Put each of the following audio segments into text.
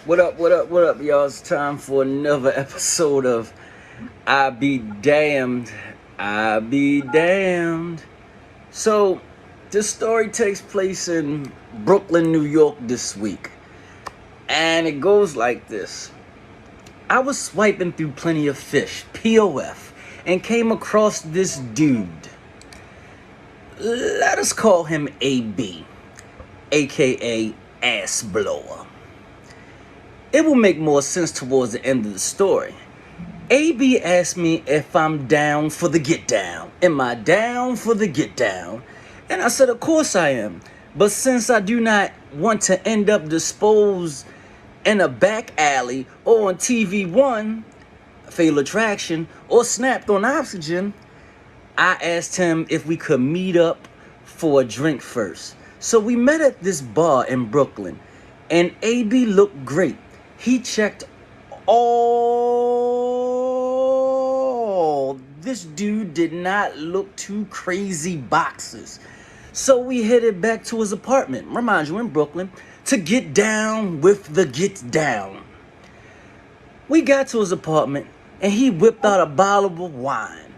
What up, what up, what up, y'all? It's time for another episode of I Be Damned. I Be Damned. So, this story takes place in Brooklyn, New York this week. And it goes like this. I was swiping through Plenty of Fish, POF, and came across this dude. Let us call him AB, aka Ass Blower. It will make more sense towards the end of the story. AB asked me if I'm down for the get down. Am I down for the get down? And I said, of course I am. But since I do not want to end up disposed in a back alley or on TV One, Fatal Attraction, or snapped on oxygen, I asked him if we could meet up for a drink first. So we met at this bar in Brooklyn, and AB looked great. He checked all. This dude did not look too crazy boxes. So we headed back to his apartment, remind you, in Brooklyn, to get down with the get down. We got to his apartment, and he whipped out a bottle of wine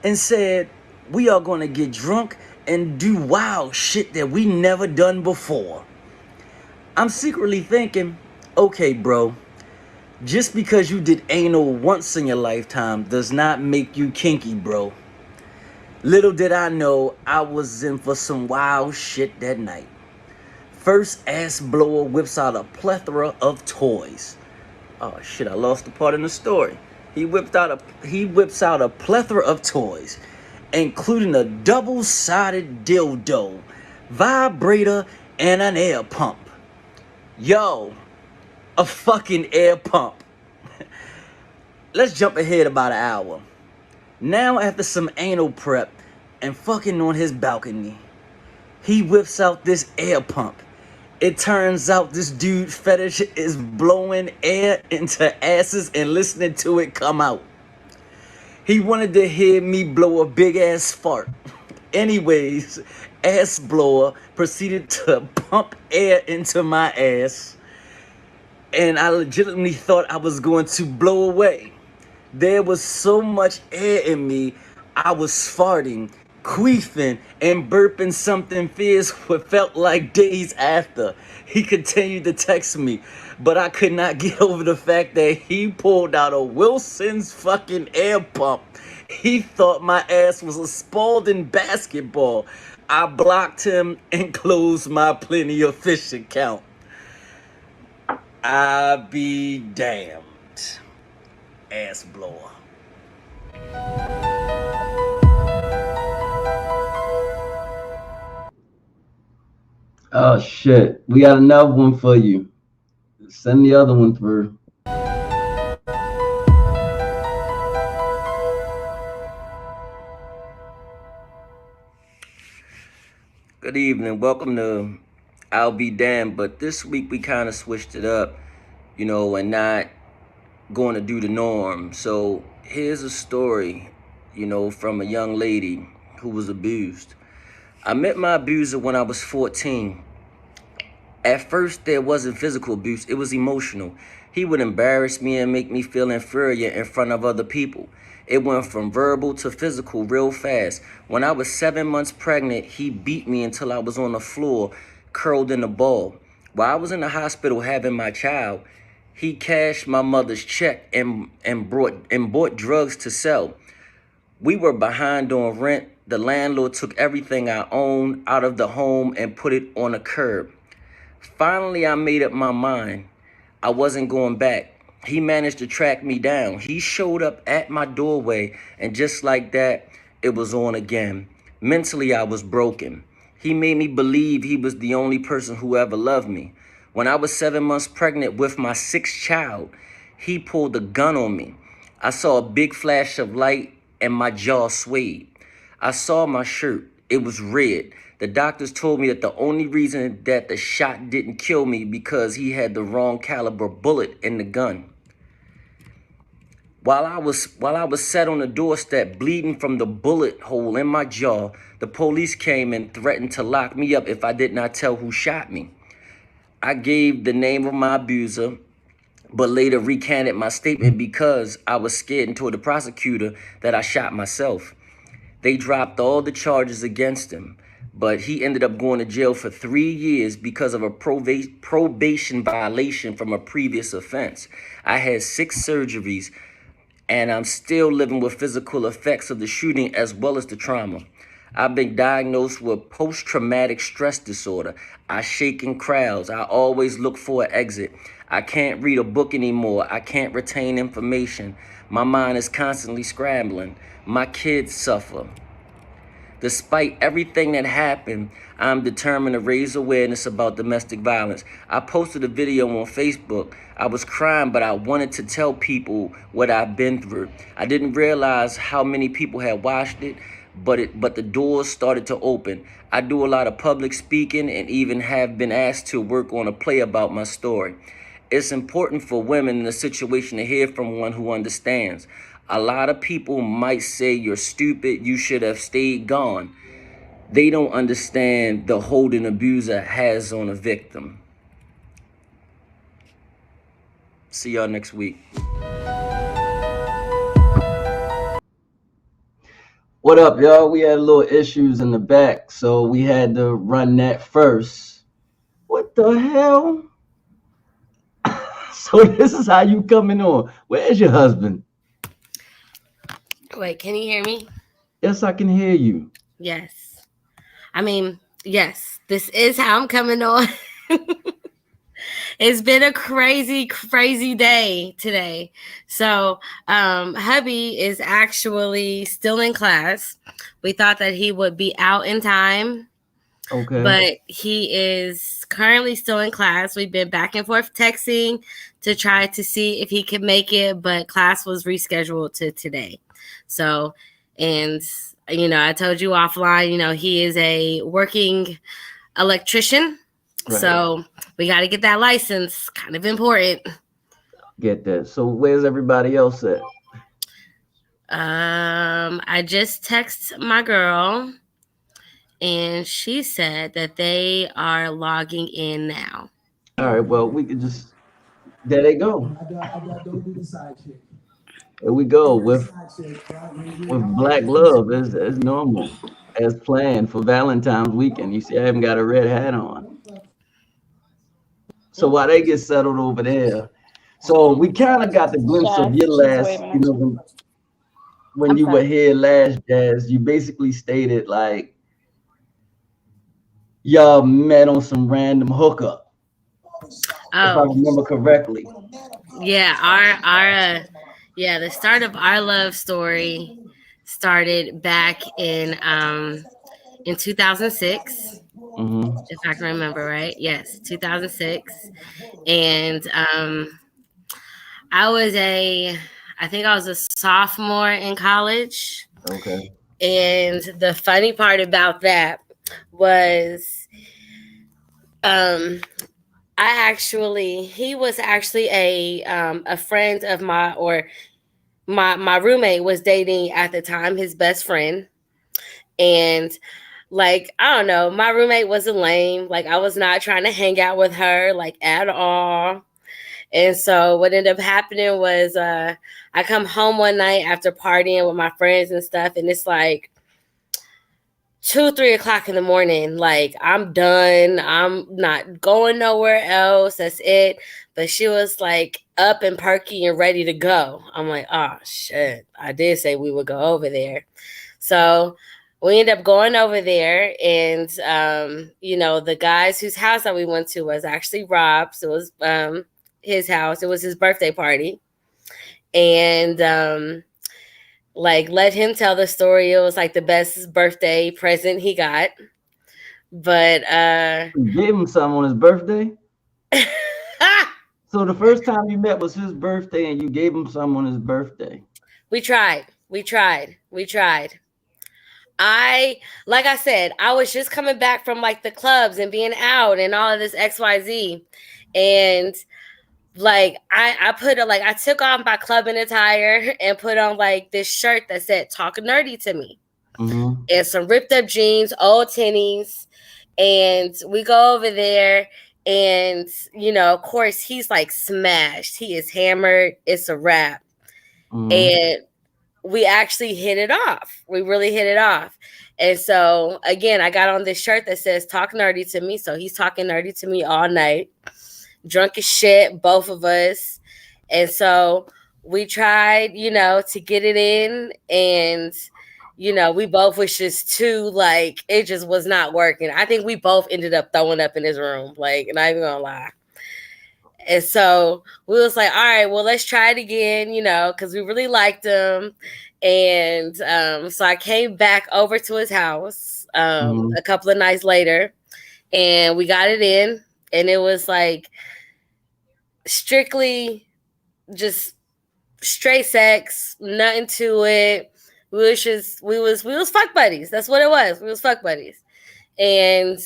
and said, we are going to get drunk and do wild shit that we never done before. I'm secretly thinking, okay, bro, just because you did anal once in your lifetime does not make you kinky, bro. Little did I know I was in for some wild shit that night. First, Ass Blower whips out a plethora of toys. Oh shit, I lost the part in the story. He whips out a plethora of toys, including a double-sided dildo, vibrator, and an air pump. Yo, a fucking air pump. Let's jump ahead about an hour. Now, after some anal prep and fucking on his balcony, he whips out this air pump. It turns out this dude fetish is blowing air into asses and listening to it come out. He wanted to hear me blow a big ass fart. Anyways, Ass Blower proceeded to pump air into my ass, and I legitimately thought I was going to blow away. There was so much air in me, I was farting, queefing, and burping something fierce what felt like days after. He continued to text me, but I could not get over the fact that he pulled out a Wilson's fucking air pump. He thought my ass was a Spalding basketball. I blocked him and closed my Plenty of Fish account. I be damned. Ass Blower. Oh shit, we got another one for you. Send the other one through. Good evening. Welcome to I'll Be Damned. But this week we kind of switched it up, and not going to do the norm. So here's a story, from a young lady who was abused. I met my abuser when I was 14. At first, there wasn't physical abuse, it was emotional. He would embarrass me and make me feel inferior in front of other people. It went from verbal to physical real fast. When I was 7 months pregnant, he beat me until I was on the floor, curled in a ball. While I was in the hospital having my child, he cashed my mother's check and bought drugs to sell. We were behind on rent. The landlord took everything I owned out of the home and put it on a curb. Finally, I made up my mind. I wasn't going back. He managed to track me down. He showed up at my doorway, and just like that, it was on again. Mentally, I was broken. He made me believe he was the only person who ever loved me. When I was 7 months pregnant with my sixth child, he pulled a gun on me. I saw a big flash of light and my jaw swayed. I saw my shirt. It was red. The doctors told me that the only reason that the shot didn't kill me because he had the wrong caliber bullet in the gun. While I was sat on the doorstep bleeding from the bullet hole in my jaw, the police came and threatened to lock me up if I did not tell who shot me. I gave the name of my abuser, but later recanted my statement because I was scared and told the prosecutor that I shot myself. They dropped all the charges against him, but he ended up going to jail for 3 years because of a probation violation from a previous offense. I had 6 surgeries, and I'm still living with physical effects of the shooting as well as the trauma. I've been diagnosed with post traumatic stress disorder. I shake in crowds. I always look for an exit. I can't read a book anymore. I can't retain information. My mind is constantly scrambling. My kids suffer. Despite everything that happened, I'm determined to raise awareness about domestic violence. I posted a video on Facebook. I was crying, but I wanted to tell people what I've been through. I didn't realize how many people had watched it, but the doors started to open. I do a lot of public speaking and even have been asked to work on a play about my story. It's important for women in a situation to hear from one who understands. A lot of people might say you're stupid, you should have stayed gone. They don't understand the hold an abuser has on a victim. See y'all next week. What up, y'all? We had little issues in the back, so we had to run that first. What the hell? So this is how you coming on. Where's your husband? Wait, can you hear me? Yes, I can hear you. Yes. I mean, yes, this is how I'm coming on. It's been a crazy, crazy day today. So, hubby is actually still in class. We thought that he would be out in time, Okay. but he is currently still in class. We've been back and forth texting to try to see if he could make it, but class was rescheduled to today. So, and I told you offline, he is a working electrician. Right. So we got to get that license. Kind of important. Get that. So where's everybody else at? I just texted my girl, and she said that they are logging in now. All right. Well, we could just there they go. There we go with Black Love as normal, as planned for Valentine's weekend. You see, I haven't got a red hat on. So while they get settled over there, so we kind of got the glimpse of your She's last, waving at you. when I'm you were sorry. here last, Jazz. You basically stated like y'all met on some random hookup, if I Oh, remember correctly. yeah, yeah, the start of our love story started back in 2006, Mm-hmm. if I can remember right. Yes, 2006. And I was a I think I was a sophomore in college. Okay. And the funny part about that was um he was actually a friend of my roommate was dating at the time, his best friend. And like, I don't know, my roommate wasn't lame. Like, I was not trying to hang out with her like at all. And so what ended up happening was I come home one night after partying with my friends and stuff, and it's like 2, 3 o'clock in the morning. Like, I'm done. I'm not going nowhere else. That's it. But she was like up and perky and ready to go. I'm like, oh shit. I did say we would go over there. So we ended up going over there, and the guys whose house that we went to was actually Rob's. It was his house. It was his birthday party. And like, let him tell the story. It was like the best birthday present he got. But You gave him some on his birthday. So the first time you met was his birthday, and you gave him some on his birthday. we tried. We tried. We tried. I Like I said, I was just coming back from like the clubs and being out and all of this XYZ. And like I took off my clubbing attire and put on like this shirt that said "Talk Nerdy to Me" Mm-hmm. and some ripped up jeans, old tennies, and we go over there, And, of course, he's like smashed. He is hammered. It's a wrap. Mm-hmm. And we actually hit it off. We really hit it off. And so, again, I got on this shirt that says talk nerdy to me. So he's talking nerdy to me all night, drunk as shit, both of us. And so we tried, to get it in. And, we both was just too, like, it just was not working. I think we both ended up throwing up in his room. Like, not even gonna lie. And so we was like, all right, well, let's try it again, because we really liked him. And so I came back over to his house Mm-hmm. a couple of nights later, and we got it in. And it was like strictly just straight sex, nothing to it. We was fuck buddies. That's what it was. We was fuck buddies. And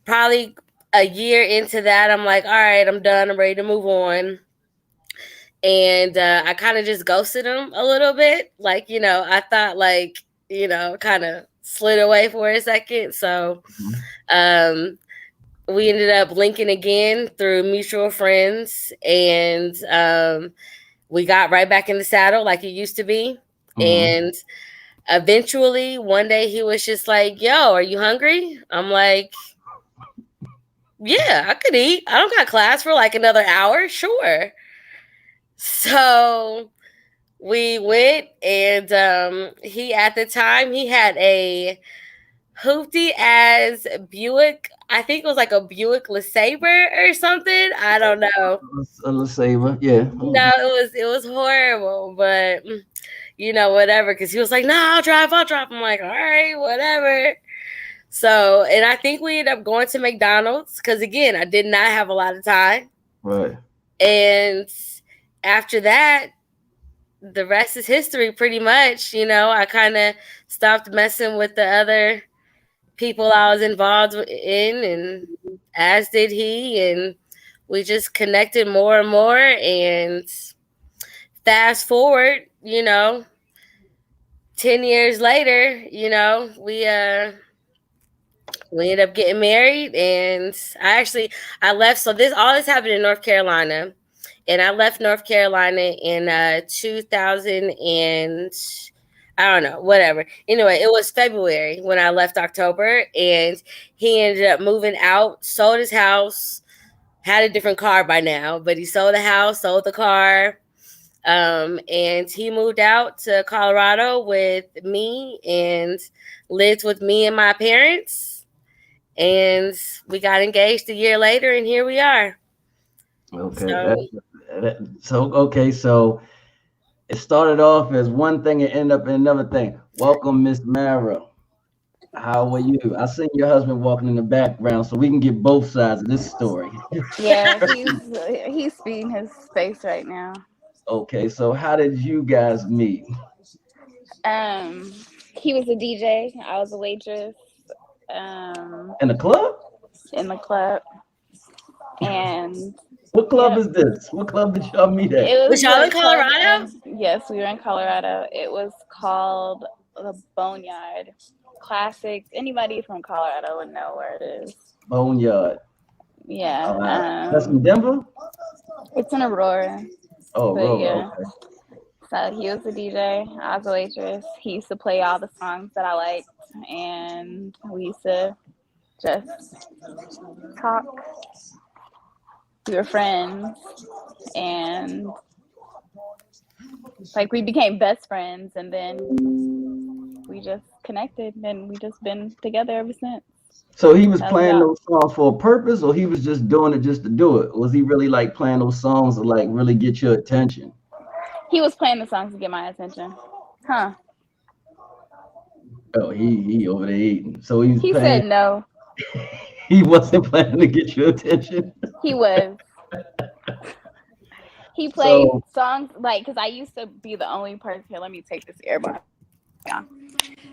probably a year into that, I'm like, all right, I'm done. I'm ready to move on. And I kind of just ghosted him a little bit. Like, I thought, like, kind of slid away for a second. So um, we ended up linking again through mutual friends. And we got right back in the saddle like it used to be. Mm-hmm. And eventually, one day he was just like, yo, are you hungry? I'm like, yeah, I could eat. I don't got class for like another hour. Sure. So we went, and he, at the time, he had a hoopty as Buick. I think it was like a Buick LeSabre or something. I don't know. Let's say, yeah. It was horrible, but whatever. Because he was like, "No, I'll drive. I'll drive." I'm like, "All right, whatever." So, and I think we ended up going to McDonald's because, again, I did not have a lot of time. Right. And after that, the rest is history, pretty much. I kind of stopped messing with the other people I was involved in, and as did he. And we just connected more and more. And fast forward, 10 years later, we ended up getting married. And I left. So all this happened in North Carolina. And I left North Carolina in 2000 and I don't know, whatever. Anyway, it was February when I left October, and he ended up moving out, sold his house, had a different car by now, but he sold the house, sold the car, and he moved out to Colorado with me and lived with me and my parents, and we got engaged a year later, and here we are. Okay. So So okay. So it started off as one thing and ended up in another thing. Welcome, Miss Mara. How are you? I seen your husband walking in the background, so we can get both sides of this story. Yeah, he's feeding his face right now. Okay. So how did you guys meet? Um, he was a DJ. I was a waitress. Um, In the club? in the club, and What club yep, is this? What club did y'all meet at? it was was y'all in a club. Colorado? Yes, we were in Colorado. It was called the Boneyard. Classic. Anybody from Colorado would know where it is. Boneyard. Yeah. All right. That's in Denver? It's in Aurora. Oh, But Aurora. yeah. Okay. So he was a DJ. I was a waitress. He used to play all the songs that I liked, and we used to just talk. We were friends, and like we became best friends, and then we just connected, and we just been together ever since. So he was That was playing about. those songs for a purpose, or he was just doing it just to do it? Was he really like playing those songs to like really get your attention? He was playing the songs to get my attention. Huh? Oh, he over there eating. So he's He playing. said no. He wasn't planning to get your attention. He was. He played So songs like because I used to be the only person. Here, let me take this earbud. Yeah.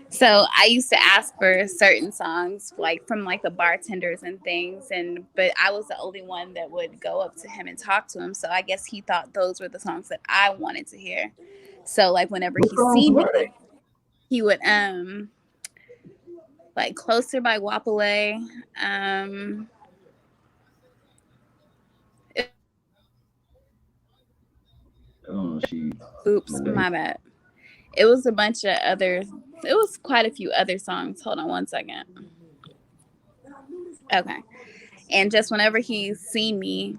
So I used to ask for certain songs, like from like the bartenders and things, and but I was the only one that would go up to him and talk to him. So I guess he thought those were the songs that I wanted to hear. So like whenever what he songs see me, were they? he would like Closer by Wapale, Oh, she Oops, away. my bad. It was a bunch of other. It was quite a few other songs. Hold on one second. Okay. And just whenever he seen me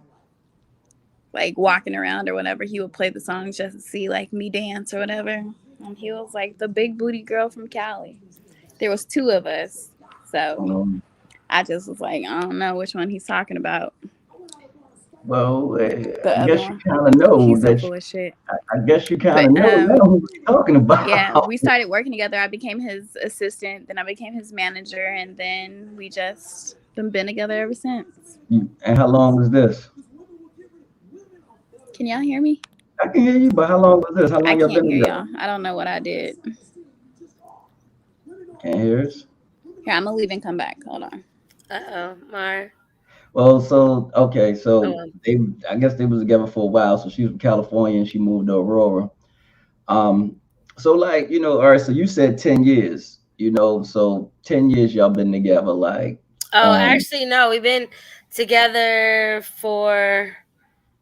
like walking around or whatever, he would play the songs just to see like me dance or whatever. And he was like the big booty girl from Cali. There was two of us, so Um, I just was like, I don't know which one he's talking about. well, The I other guess you one, kind of know he's so that. full of shit. I guess you kind But of know now who we talking yeah, about. we started working together. I became his assistant, then I became his manager, and then we just been together ever since. And how long was this? Can y'all hear me? I can hear you, but how long was this? How I long y'all can't been hear together? y'all. I don't know what I did. Can't hear us. Here, I'm gonna leave and come back. Hold on. Uh-oh, Mar. Well, so okay, Oh, so well. I guess they was together for a while. So she was from California and she moved to Aurora. Um, so like all right. So you said 10 years. So 10 years y'all been together. Like, Oh, um, actually, no. We've been together for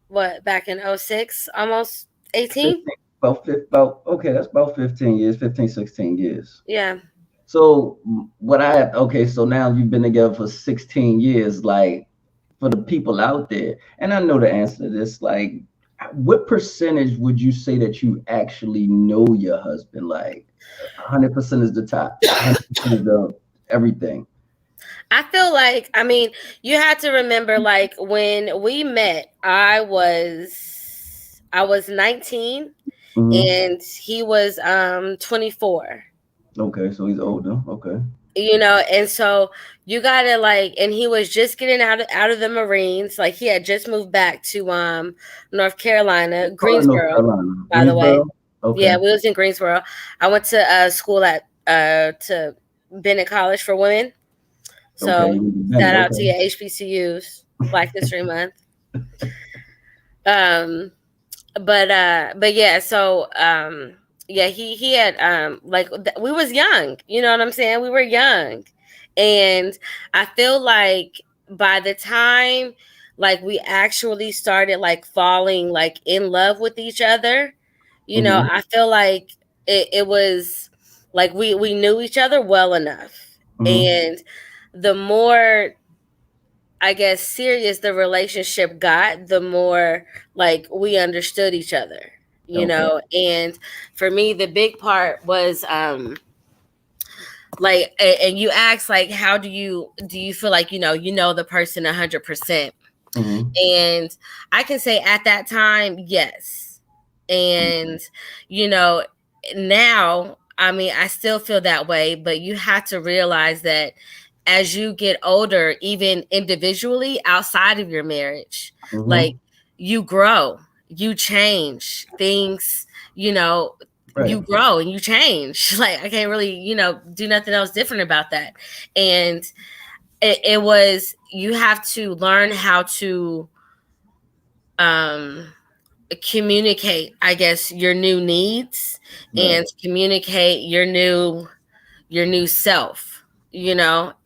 what? Back in '06, almost 18. 15, about okay, that's about 15 years, 15, 16 years. Yeah. So what I okay, so now you've been together for 16 years. Like for the people out there, and I know the answer to this, like what percentage would you say that you actually know your husband? Like 100% is the top, 100% is the everything. I feel like, I mean, you had to remember, like, when we met, I was 19 Hmm. and he was 24. Okay, so he's older. Okay. And so you gotta, like, and he was just getting out of the Marines. Like, he had just moved back to North Carolina, Oh, North Greensboro, Carolina, by the way. Greensboro. Okay. Yeah, we was in Greensboro. I went to school at to Bennett College for Women. Okay. So Bennett. shout out to Okay. your HBCUs, Black History Month. But yeah, so yeah, he had like we was young, you know what I'm saying? We were young. And I feel like by the time like we actually started like falling like in love with each other, Hmm. I feel like it was like we knew each other well enough. Hmm. And the more, I guess, serious the relationship got, the more like we understood each other, Okay. And for me, the big part was like, and you asked like, how do you feel like you know the person 100%, Hmm. and I can say at that time, yes, and you know now, I mean, I still feel that way, but you have to realize that as you get older, even individually outside of your marriage, like Hmm. you grow, you change things, you know, Right. you grow and you change. Like, I can't really, do nothing else different about that. And it was, you have to learn how to um communicate, I guess, your new needs, Right. and communicate your new self,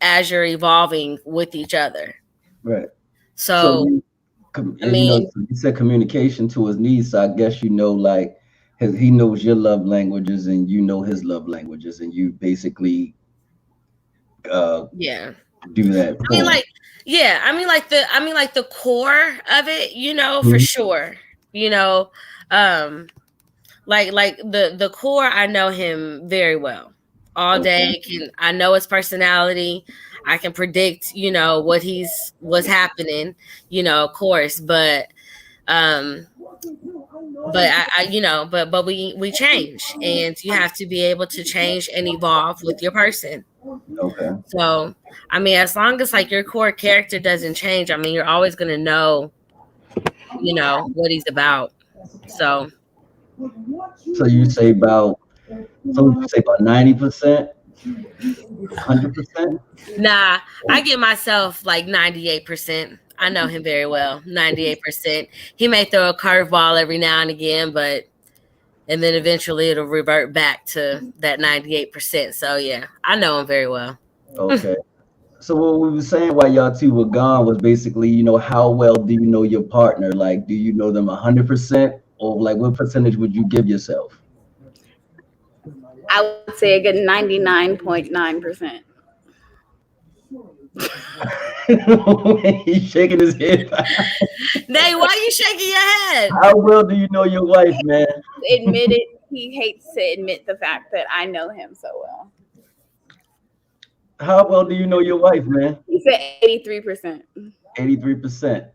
as you're evolving with each other. Right. So So, I and mean, so you said communication to his needs. So I guess like he knows your love languages and you know his love languages, and you basically uh yeah. do that I mean, for him. like, yeah, I mean, like the core of it, for Mhm. sure. You know, um, like the core, I know him very well. All Okay. day, I know his personality. I can predict, what's happening, of course, um but we change, and you have to be able to change and evolve with your person. Okay. So, I mean, as long as like your core character doesn't change, I mean, you're always going to know, what he's about. So, So you say about so would you say about 90%, 100%? nah, I give myself like 98%. I know him very well. 98%. He may throw a curveball every now and again, and then eventually it'll revert back to that 98%. So, yeah, I know him very well. Okay. So what we were saying while y'all two were gone was basically, how well do you know your partner? Like, do you know them 100%, or like what percentage would you give yourself? I would say a good 99.9%. He's shaking his head. Nay, why are you shaking your head? How well do you know your wife, man? Admit it. He hates to admit the fact that I know him so well. How well do you know your wife, man? He said 83%. 83%.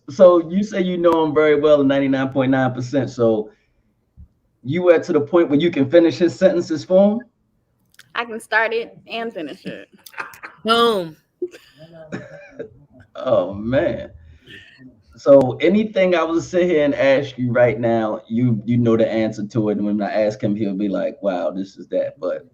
So you say you know him very well, 99.9%. So you were to the point where you can finish his sentences for him? I can start it and finish it. Boom. Oh man. So anything I was to sit here and ask you right now, you know the answer to it. And when I ask him, he'll be like, wow, this is that. But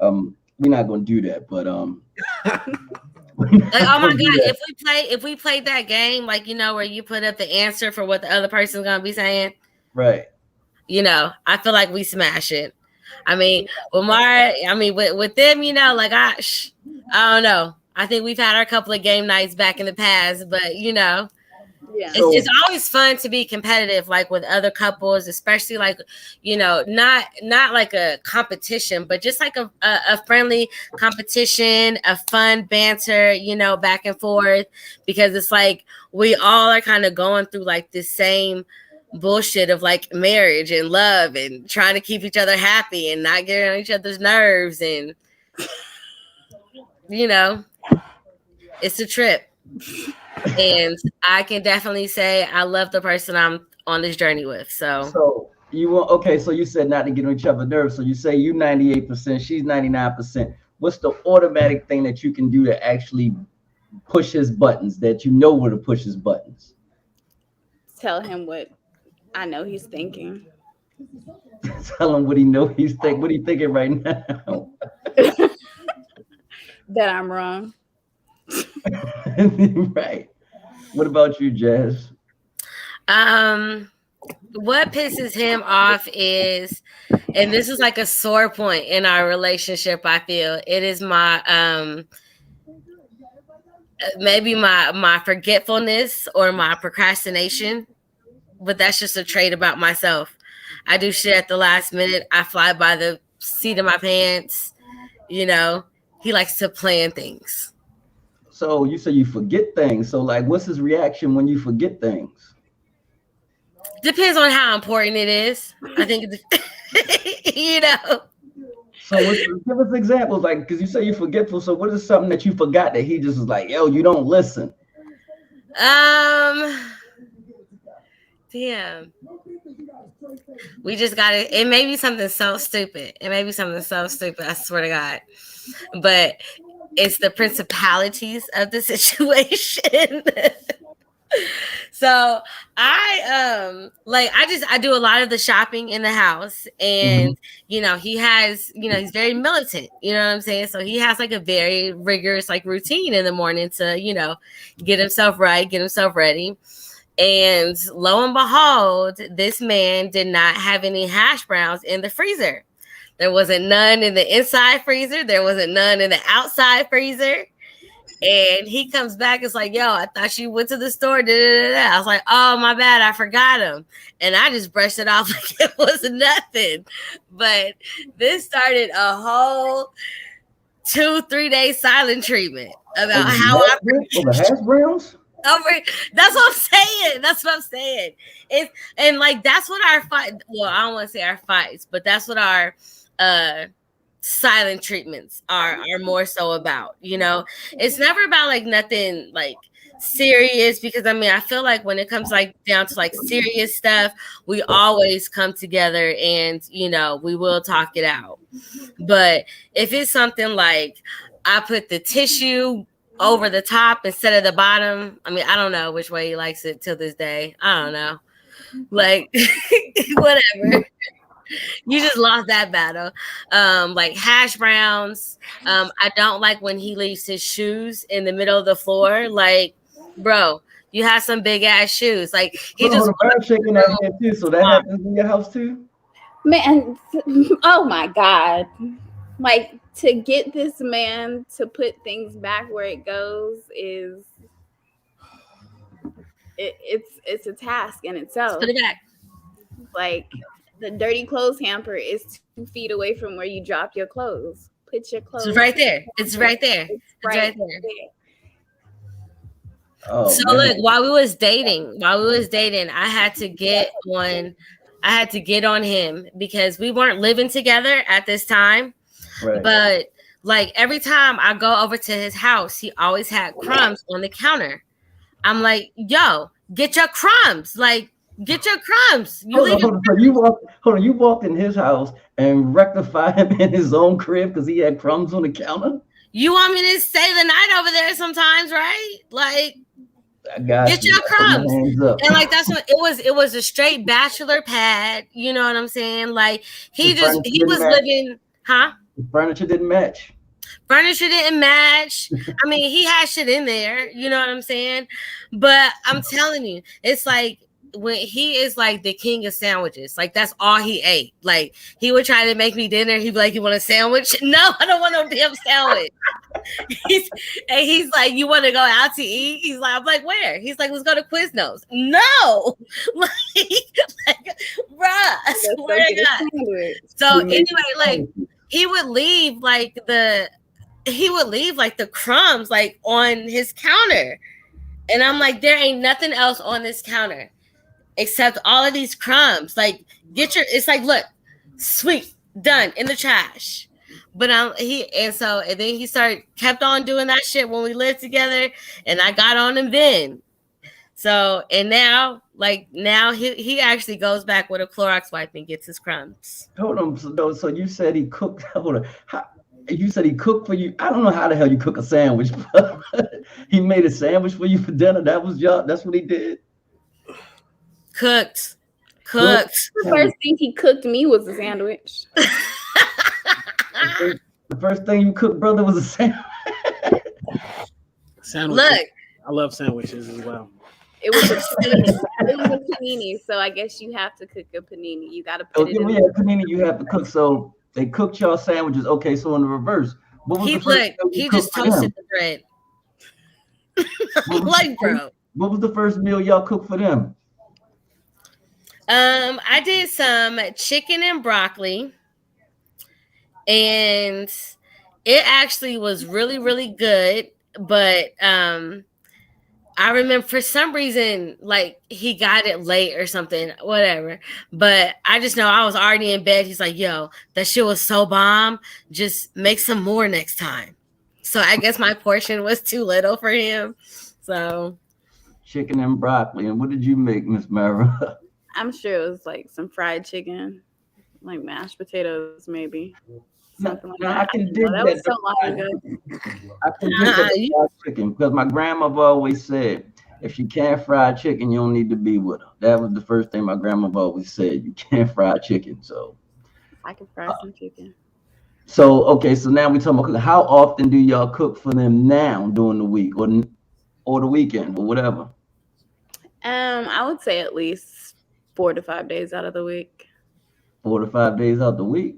we're not gonna do that. But we're Like, not oh my gonna do god, that. if we played that game, like, you know, where you put up the answer for what the other person's gonna be saying, Right. you know, I feel like we smash it. I mean, with Mara, I mean, with them, you know, like I don't know. I think we've had our couple of game nights back in the past, but you know, Yeah. it's So always fun to be competitive, like with other couples, especially like, you know, not like a competition, but just like a friendly competition, a fun banter, you know, back and forth, because it's like we all are kind of going through like this same bullshit of like marriage and love and trying to keep each other happy and not getting on each other's nerves, and you know, it's a trip. And I can definitely say I love the person I'm on this journey with. So so you want okay, so you said not to get on each other's nerves. So you say you 98%, she's 99%. What's the automatic thing that you can do to actually push his buttons that you know where to push his buttons? Tell him what I know he's thinking. Tell him what he know he's think what he thinking right now. That I'm wrong. Right. What about you, Jazz? um what pisses him off is, and this is like a sore point in our relationship, I feel, it is my maybe my forgetfulness or my procrastination, but that's just a trait about myself. I do shit at the last minute. I fly by the seat of my pants. You know, he likes to plan things. So you say you forget things. So like what's his reaction when you forget things? Depends on how important it is. I think, you know. So give us examples, like because you say you're forgetful. So what is something that you forgot that he just is like, yo, you don't listen? Um, damn. We just got it. It may be something so stupid. It may be something so stupid. I swear to God. But it's the principalities of the situation. So I do a lot of the shopping in the house, Mhm. and you know, he's very militant, you know what I'm saying? So he has like a very rigorous like routine in the morning to, you know, get himself right, get himself ready. And lo and behold, this man did not have any hash browns in the freezer. There wasn't none in the inside freezer, there wasn't none in the outside freezer. And he comes back, it's like, yo, I thought you went to the store. Da, da, da, da. I was like, oh, my bad, I forgot him. And I just brushed it off like it was nothing. But this started a whole 2-3 day silent treatment about Over the how I hash browns? Over hash browns? over. That's what I'm saying. That's what I'm saying. It's and like that's what our fight. Well, I don't want to say our fights, but that's what our uh silent treatments are more so about. You know, it's never about like nothing like serious, because I mean I feel like when it comes like down to like serious stuff, we always come together and you know we will talk it out. But if it's something like I put the tissue over the top instead of the bottom, I mean, I don't know which way he likes it till this day. I don't know. Like, whatever. You just lost that battle. Like hash browns. I don't like when he leaves his shoes in the middle of the floor. Like, bro, you have some big ass shoes. Like he Hold on, just hold on. I'm shaking that head too. So that walks. happens in your house too? Man, oh my God. Like to get this man to put things back where it goes is it's a task in Let's put itself. it back. Like the dirty clothes hamper is 2 feet away from where you drop your clothes. Put your It's clothes right in the there. It's hamper. right there. It's It's right right there. there. Oh So man. look, while we was dating, I had to get on him because we weren't living together at this time. Right. But like every time I go over to his house, he always had crumbs on the counter. I'm like, yo, get your crumbs. Like, get your crumbs. You Hold leave on, your hold on. So you walked. Hold on. You walked in his house and rectified him in his own crib because he had crumbs on the counter. You want me to stay the night over there sometimes, right? Like, I got get you. your I put my crumbs. hands up. And like that's what it was a straight bachelor pad, you know what I'm saying? Like The furniture he didn't was match. living, huh? The furniture didn't match. Furniture didn't match. I mean, he had shit in there, you know what I'm saying? But I'm telling you, it's like when he is like the king of sandwiches, like that's all he ate. Like he would try to make me dinner. He'd be like, "You want a sandwich?" No, I don't want no damn sandwich. he's he's like, "You want to go out to eat?" He's like, "I'm like, where?" He's like, "Let's go to Quiznos." No, like, bruh, I Let's go swear to get a God. sandwich. So He made anyway, like sandwiches. he would leave the crumbs like on his counter. And I'm like, there ain't nothing else on this counter except all of these crumbs. Like, it's like, look, sweet, done in the trash. But and then he kept on doing that shit when we lived together, and I got on him then. So, and now he actually goes back with a Clorox wipe and gets his crumbs. Hold on. So, no, so you said he cooked. Hold on. You said he cooked for you. I don't know how the hell you cook a sandwich, but he made a sandwich for you for dinner. That was y'all. That's what he did. Cooked. Cooked. The first thing he cooked me was a sandwich. The first thing you cooked, brother, was a sandwich. Sandwiches. Look, I love sandwiches as well. It was a panini. It was a panini, so I guess you have to cook a panini. You got to Oh, put it in. yeah, panini, you have to cook. So they cooked y'all sandwiches. Okay, so in the reverse, what was the first thing you he cooked just for them? toasted the bread. What was, Like, bro. what was the first meal y'all cooked for them? I did some chicken and broccoli, and it actually was really, really good. But I remember for some reason, like he got it late or something, whatever. But I just know I was already in bed. He's like, "Yo, that shit was so bomb. Just make some more next time." So I guess my portion was too little for him. So Chicken and broccoli. And what did you make, Miss Mara? I'm sure it was like some fried chicken, like mashed potatoes, maybe something like Now, that. I can That dig was that. so long ago. I can dig that fried chicken because my grandmother always said, if you can't fry chicken, you don't need to be with her. That was the first thing my grandmother always said. You can't fry chicken. So, I can fry some chicken. okay. So now we talking about cooking. How often do y'all cook for them now during the week or the weekend or whatever? I would say at least 4 to 5 days out of the week. 4 to 5 days out the week.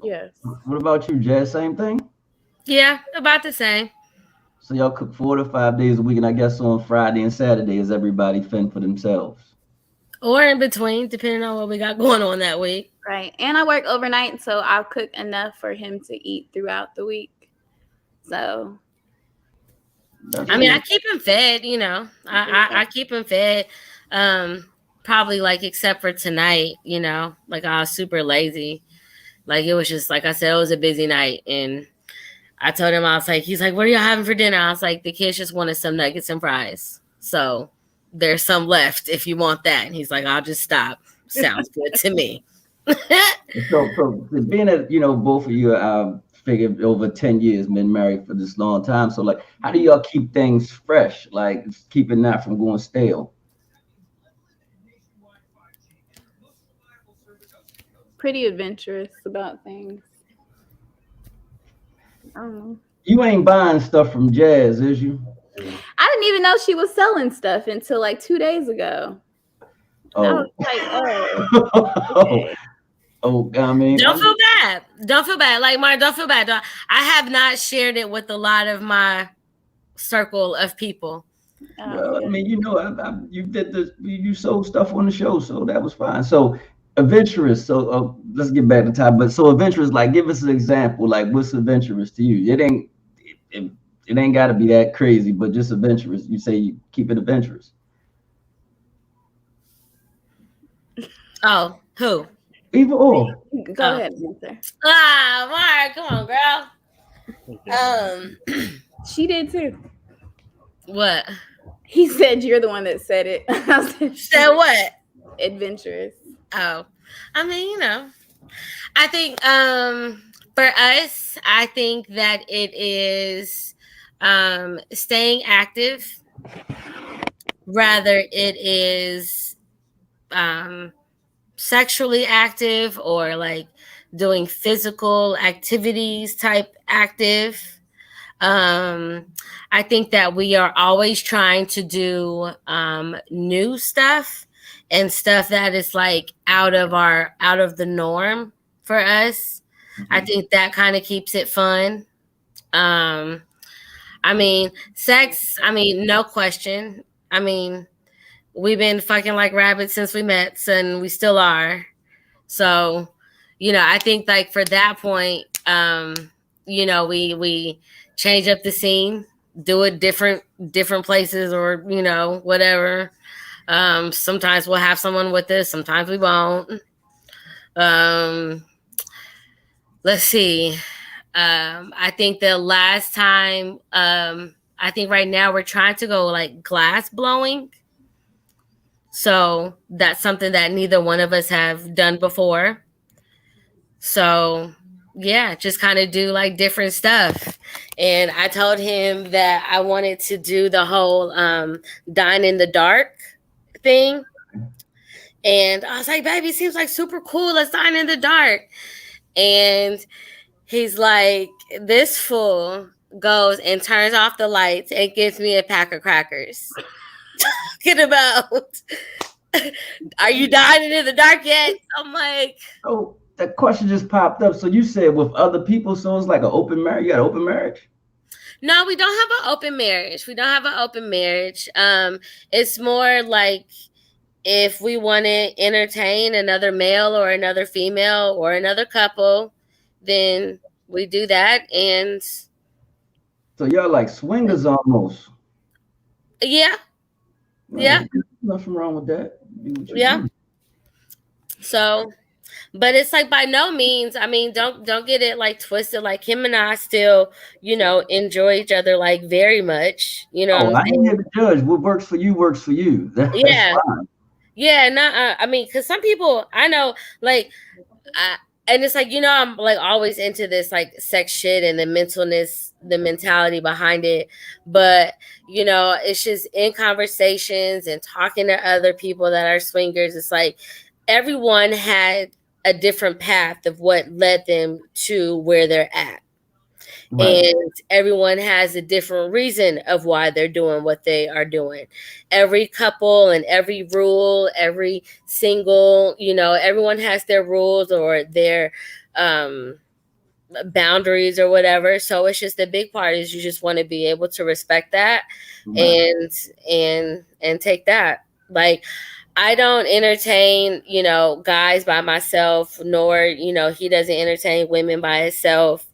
Yes. What about you, Jazz? Same thing. yeah, about the same. So y'all cook 4 to 5 days a week, and I guess on Friday and Saturday is everybody fend for themselves. Or in between, depending on what we got going on that week. Right. And I work overnight, so I'll cook enough for him to eat throughout the week. So That's I mean, I cool. keep him fed, you know. I keep him fed. Probably like except for tonight, you know, like I was super lazy. Like it was just like I said, it was a busy night, and I told him I was like, he's like, "What are y'all having for dinner?" I was like, "The kids just wanted some nuggets and fries, so there's some left if you want that." And he's like, "I'll just stop." Sounds good to me. So being that both of you, figured over 10 years, been married for this long time. So like, how do y'all keep things fresh? Like keeping that from going stale? pretty adventurous about things. I don't know. You ain't buying stuff from Jazz, is you? I didn't even know she was selling stuff until like 2 days ago. And I Oh. was like, oh, okay. Oh, I mean, Don't feel bad. Don't feel bad. Like Mark, don't feel bad. I have not shared it with a lot of my circle of people. Oh, Well, I good. mean, you did you sold stuff on the show, so that was fine. So, adventurous. So, let's get back to time. But so, adventurous, like, give us an example. Like, what's adventurous to you? It, it ain't got to be that crazy, but just adventurous. You say you keep it adventurous. Oh, who? Either or. Go Oh. ahead, answer. Mara, come on, girl. She did too. What? He said you're the one that said it. I said she Said what? adventurous. Oh, I mean, I think for us, I think that it is staying active, rather it is um sexually active or like doing physical activities type active. um I think that we are always trying to do new stuff and stuff that is like out of the norm for us. I Mhm. think that kind of keeps it fun. um I mean, sex, I mean, no question. I mean, we've been fucking like rabbits since we met, and we still are. So, I think like for that point, we change up the scene, do it different places, or whatever. Sometimes we'll have someone with us, sometimes we won't. Um, let's see. I think the last time, I think right now we're trying to go like glass blowing. So that's something that neither one of us have done before. So yeah, just kind of do like different stuff. And I told him that I wanted to do the whole dine in the dark thing. And I was like, baby, seems like super cool. Let's dine in the dark. And he's like, this fool goes and turns off the lights and gives me a pack of crackers. Talking about, are you dining in the dark yet? I'm like, So that question just popped up. So you said with other people, so it's like an open marriage. You got an open marriage? no, we don't have an open marriage. We don't have an open marriage. It's more like if we want to entertain another male or another female or another couple, then we do that. And So y'all like swingers almost. yeah, yeah, Well, nothing wrong with that. Do what you yeah. do. So, but it's like by no means. I mean, don't get it like twisted. Like him and I still, enjoy each other like very much. You know what Oh, I'm I ain't saying? here to judge. What works for you works for you. That's Yeah, fine. yeah. Not. I mean, because some people I know, like, I, and it's like I'm like always into this like sex shit and the mentality behind it. But it's just in conversations and talking to other people that are swingers. It's like everyone had a different path of what led them to where they're at, Right, and everyone has a different reason of why they're doing what they are doing. Every couple and every rule, every single, everyone has their rules or their um boundaries or whatever. So it's just the big part is you just want to be able to respect that right, and take that. Like I don't entertain, guys by myself, nor, he doesn't entertain women by himself.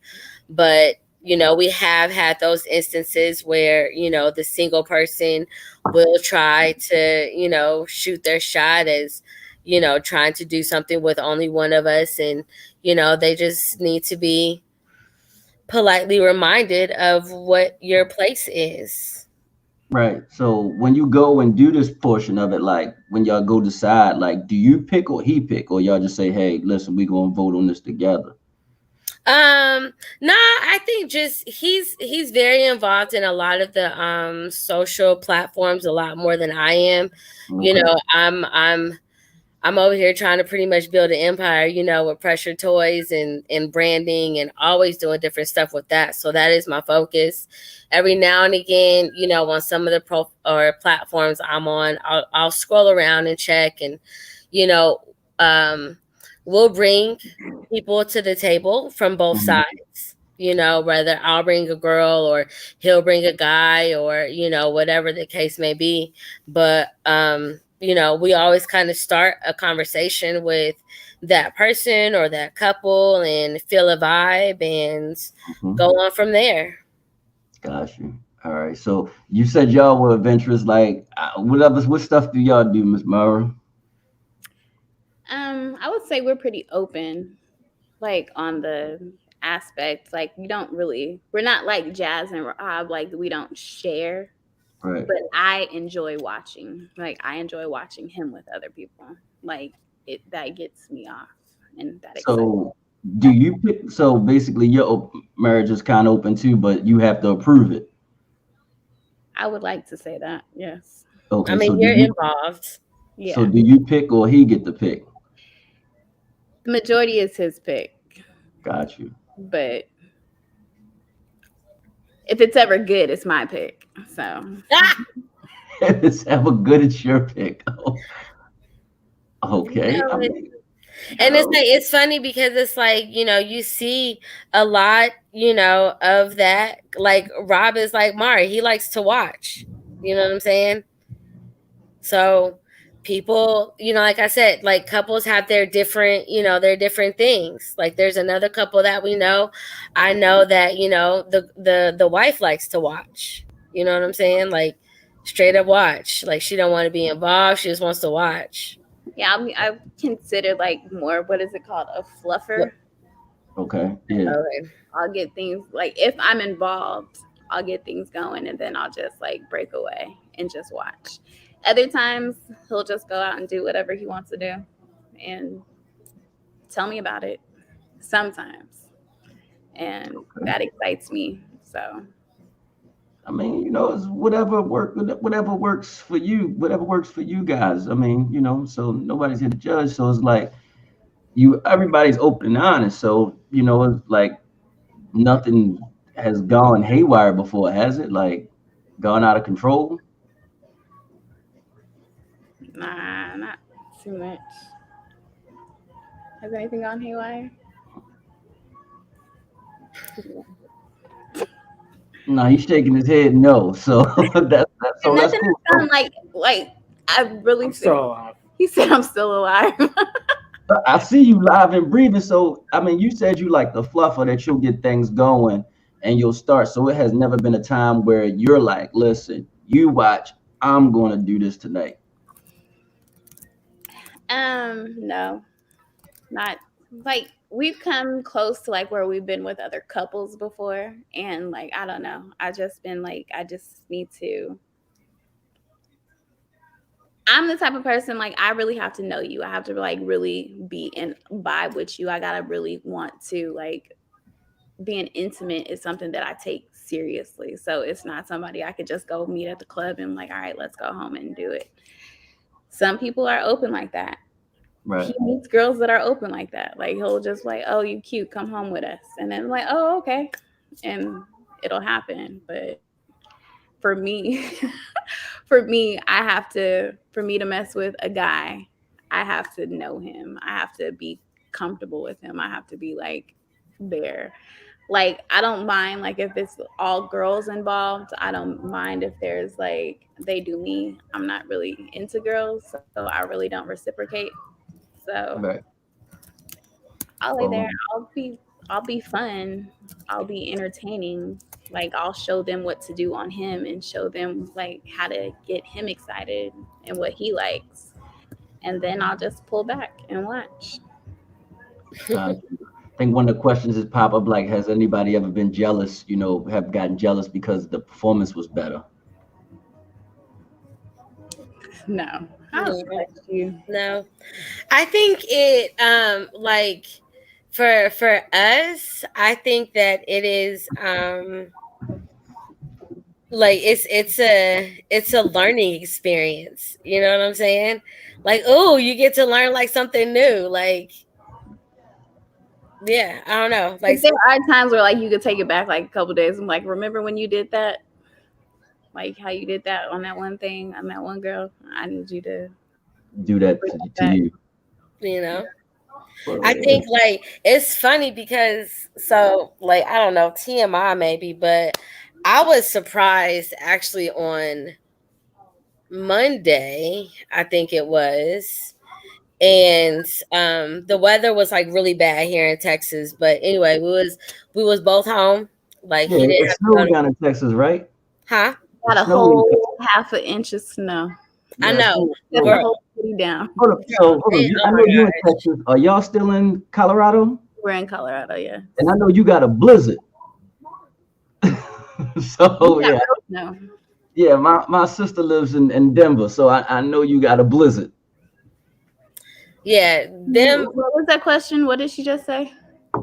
But, we have had those instances where, the single person will try to, shoot their shot as, trying to do something with only one of us. And, they just need to be politely reminded of what your place is. right. So when you go and do this portion of it, like when y'all go decide, like, do you pick or he pick, or y'all just say, "Hey, listen, we gonna vote on this together"? No, I think just he's very involved in a lot of the social platforms a lot more than I am. You Okay, know, I'm over here trying to pretty much build an empire, with pressure toys and branding and always doing different stuff with that. So that is my focus. Every now and again, on some of the pro or platforms I'm on, I'll scroll around and check and, you know, um, we'll bring people to the table from both mhm, sides. whether I'll bring a girl or he'll bring a guy, or whatever the case may be. But we always kind of start a conversation with that person or that couple and feel a vibe and Hmm. go on from there. Got you. All right. So you said y'all were adventurous. Like, what stuff do y'all do, Miss Mara? I would say we're pretty open, like on the aspect. Like we're not like Jazz and Rob. Like we don't share, Right. but I enjoy watching. Like I enjoy watching him with other people. Like that gets me off, and that excites. So do you pick? So basically, your marriage is kind of open too, but you have to approve it. I would like to say that. Yes. I Okay. mean, you're involved. So Yeah. do you pick or he get to pick? The majority is his pick, Got you. but if it's ever good, it's my pick. So Ah! It's ever good at your pick. Oh, okay. I No, mean, and it's oh, like it's funny because it's like you see a lot of that. Like Rob is like Mari, he likes to watch. You know what I'm saying? So people, like I said, like couples have their different things. Like there's another couple that we know. I know that the wife likes to watch. You know what I'm saying? Like straight up watch. Like she don't want to be involved. She just wants to watch. yeah, I consider like more, what is it called, a fluffer. okay. Yeah. Okay. I'll get things like, if I'm involved, I'll get things going, and then I'll just like break away and just watch. Other times he'll just go out and do whatever he wants to do and tell me about it sometimes. And Okay. that excites me. So I mean, it's whatever works for you, whatever works for you guys. I mean, so nobody's here to judge. So it's like everybody's open and honest. So, it's like nothing has gone haywire before, has it? Like gone out of control? nah, not too much. Has anything gone haywire? No, he's shaking his head no. So that's Nothing cool. has gone like I really I'm think still alive. he said I'm still alive. I see you live and breathing. So, I mean, you said you like the fluffer that you'll get things going and you'll start. So, it has never been a time where you're like, listen, you watch, I'm going to do this tonight. No, not like we've come close to like where we've been with other couples before, and like I don't know, I just been like I just need to. I'm the type of person like I really have to know you. I have to like really be in vibe with you. I gotta really want to like being intimate is something that I take seriously. So it's not somebody I could just go meet at the club and like, all right, let's go home and do it. Some people are open like that. He Right. meets girls that are open like that. Like he'll just like, oh, you cute, come home with us. And then I'm like, oh, okay. And it'll happen. But for me, for me to mess with a guy, I have to know him. I have to be comfortable with him. I have to be like there. Like I don't mind like if it's all girls involved. I don't mind if there's like they do me. I'm not really into girls, so I really don't reciprocate. So Right. I'll lay there. Um, I'll be fun. I'll be entertaining. Like I'll show them what to do on him and show them like how to get him excited and what he likes. And then I'll just pull back and watch. I think one of the questions is pop up like, has anybody ever been jealous, have gotten jealous because the performance was better? No. How No, about you? no. I think it like for us, I think that it is like it's a learning experience. You know what I'm saying? Like, oh, you get to learn like something new. Like, yeah, I don't know. Like, But there are times where like you could take it back like a couple days. I'm like, remember when you did that? Like how you did that on that one thing on that one girl? I need you to Do that bring to that back. you. you know. For I think real. like it's funny because so like I don't know, TMI maybe, but I was surprised actually on Monday, I think it was. And the weather was like really bad here in Texas. But anyway, we was both home. Like Yeah, he didn't it have to go snowed to down in Texas, right? huh? It Got a snowed in Texas. whole half an inch of snow. I Yeah, I know. seen it Set the snowed. Girl, whole city down. Hold up. So hold on. man, You, oh I know my you in gosh. Texas. Are y'all still in Colorado? We're in Colorado, yeah. And I know you got a blizzard. We So got yeah, real snow. yeah. My sister lives in Denver, so I know you got a blizzard. Yeah, them What was that question? What did she just say?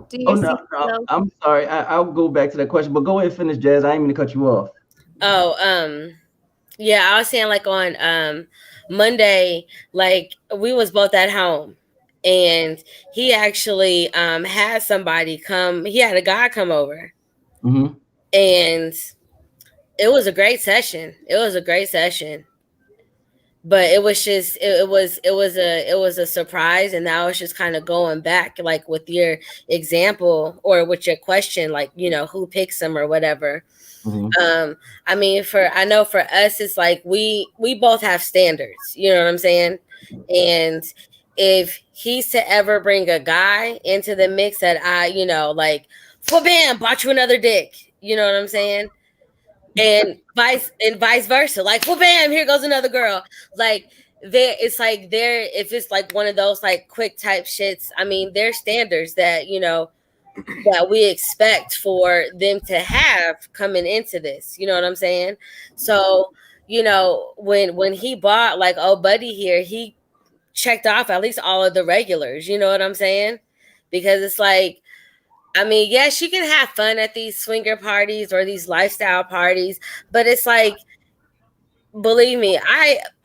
Do Oh you no, see no. yourself? I'm sorry. I'll go back to that question, but go ahead and finish, Jazz. I ain't mean to cut you off. oh yeah, I was saying like on Monday, like we was both at home and he actually had somebody come, he had a guy come over Mm-hmm. and it was a great session. It was a great session. But it was just it was a surprise, and now it's just kind of going back like with your example or with your question, like who picks them or whatever. Mm-hmm. um I mean, for I know for us it's like we both have standards, you know what I'm saying? And if he's to ever bring a guy into the mix that I like, for bam, bought you another dick, you know what I'm saying? And vice versa. Like, well, bam, here goes another girl. Like there, it's like there. If it's like one of those like quick type shits, I mean, there's standards that that we expect for them to have coming into this. You know what I'm saying? So when he bought like old buddy here, he checked off at least all of the regulars. You know what I'm saying? Because it's like, I mean, yeah, she can have fun at these swinger parties or these lifestyle parties, but it's like, believe me,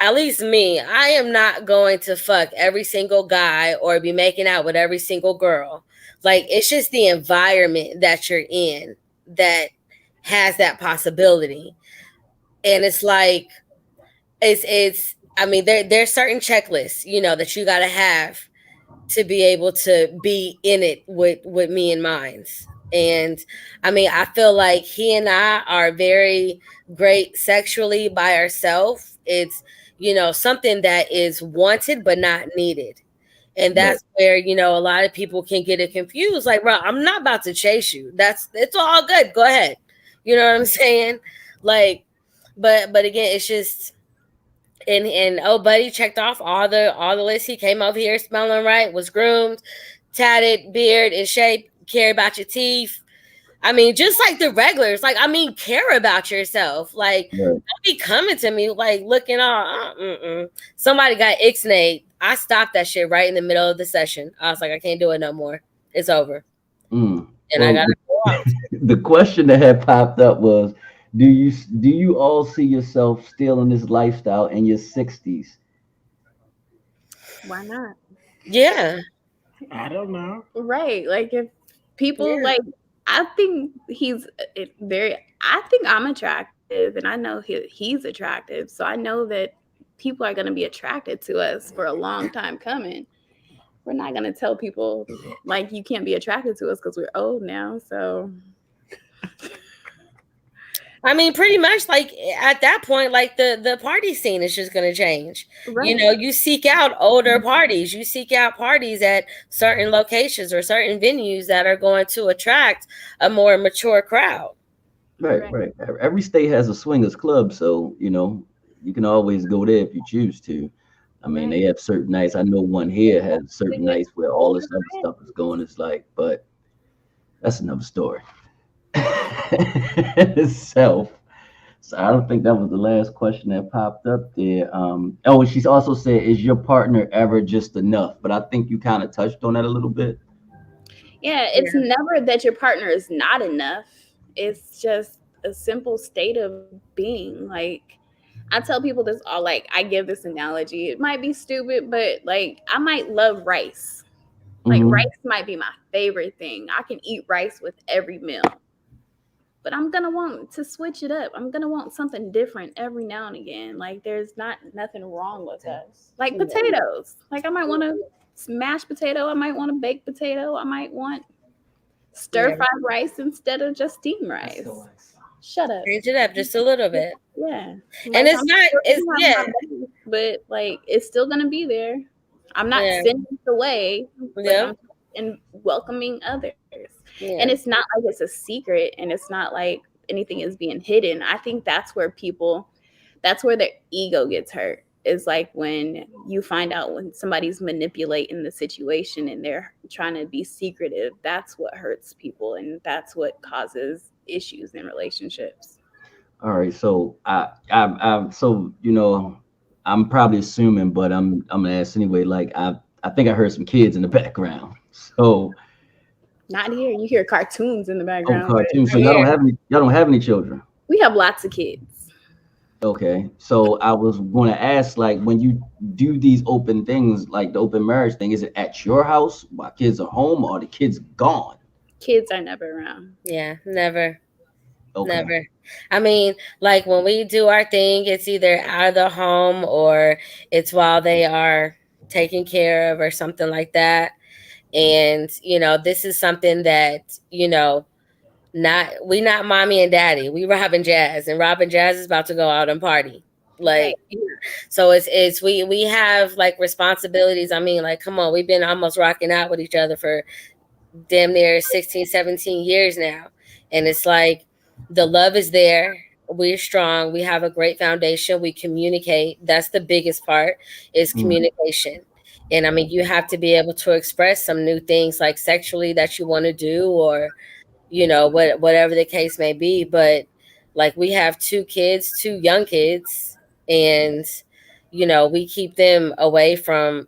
at least me, I am not going to fuck every single guy or be making out with every single girl. Like, it's just the environment that you're in that has that possibility. And it's like, I mean, there's certain checklists, that you got to have to be able to be in it with me in mind. And I mean, I feel like he and I are very great sexually by ourselves. It's something that is wanted but not needed. And Right. that's where a lot of people can get it confused. Like, bro, I'm not about to chase you. It's all good. Go ahead. You know what I'm saying? Like, but again, it's just, and oh buddy checked off all the lists. He came over here smelling right, was groomed, tatted, beard in shape, care about your teeth. I mean, just like the regulars. Like, I mean, care about yourself. Like, Right. don't be coming to me like looking all somebody got ixnayed. I stopped that shit right in the middle of the session. I was like, I can't do it no more. It's over. Mm. And I Well, gotta go out. the question that had popped up was, do you all see yourself still in this lifestyle in your 60s? Why not? Yeah. I don't know. Right. Like if people Yeah. like, I think I think I'm attractive and I know he's attractive. So I know that people are going to be attracted to us for a long time coming. We're not going to tell people like you can't be attracted to us because we're old now. So I mean, pretty much like at that point, like the party scene is just going to change. right. You seek out older parties. You seek out parties at certain locations or certain venues that are going to attract a more mature crowd. Right, Right. right. Every state has a swingers club, so you can always go there if you choose to. I mean, Right. they have certain nights. I know one here has certain nights where all this other stuff is going. It's like, but that's another story. Itself. So I don't think that was the last question that popped up there. Oh, and she's also said, "Is your partner ever just enough?" But I think you kind of touched on that a little bit. Yeah, it's Yeah. never that your partner is not enough. It's just a simple state of being. Like I tell people this all, like I give this analogy. It might be stupid, but like I might love rice. Like Hmm. rice might be my favorite thing. I can eat rice with every meal. But I'm gonna want to switch it up. I'm gonna want something different every now and again. Like there's not nothing wrong with us. Like potatoes. Like I might want to mashed potato. I might want a baked potato. I might want stir Yeah. fried rice instead of just steamed rice. Shut up. Change it up just a little bit. Yeah. And Like it's I'm not, still it's, gonna have yeah, my base, but like it's still gonna be there. I'm not yeah, sending it away, but yeah, I'm and welcoming others. And yeah. it's not like it's a secret and it's not like anything is being hidden. I think that's where their ego gets hurt. Is like when you find out when somebody's manipulating the situation and they're trying to be secretive. That's what hurts people and that's what causes issues in relationships. All right, so so I'm probably assuming, but I'm gonna ask anyway. Like I think I heard some kids in the background. So Not here. You hear cartoons in the oh, background, but cartoons. So Right here. y'all don't have any children. we have lots of kids. Okay, so I was going to ask, like, when you do these open things, like the open marriage thing, is it at your house while kids are home, or the kids gone? Kids are never around. Yeah, never, Okay, never. I mean, like when we do our thing, it's either out of the home or it's while they are taken care of or something like that. And, this is something that, not mommy and daddy. We Rob and Jazz, and Rob and Jazz is about to go out and party. Right. Like, so it's we have like responsibilities. I mean, like, come on, we've been almost rocking out with each other for damn near 16, 17 years now. And it's like the love is there. We're strong. We have a great foundation. We communicate. That's the biggest part is mm, communication. And I mean, you have to be able to express some new things like sexually that you want to do or whatever the case may be. But like we have two kids, two young kids, and we keep them away from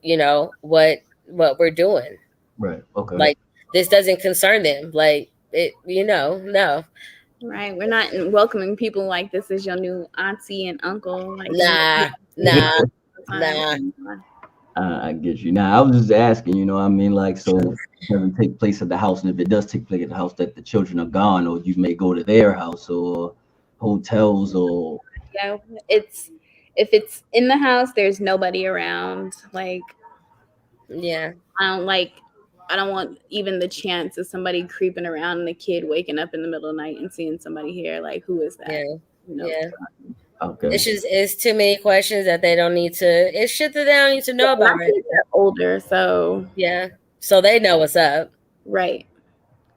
what we're doing. right, okay, Like this doesn't concern them. Like it, no, Right. We're not welcoming people like this is your new auntie and uncle. Like you nah, see them nah, all the time. nah. I get you. Now I was just asking, I mean, like, so it doesn't take place at the house, and if it does take place at the house, that the children are gone, or you may go to their house or hotels or Yeah. It's if it's in the house, there's nobody around. Like Yeah, I don't like I don't want even the chance of somebody creeping around and a kid waking up in the middle of the night and seeing somebody here. Like, who is that? yeah, You know, yeah. okay, It's too many questions that they don't need to. It's shit that they don't need to know my about it. kids are older, so Yeah, so they know what's up. right.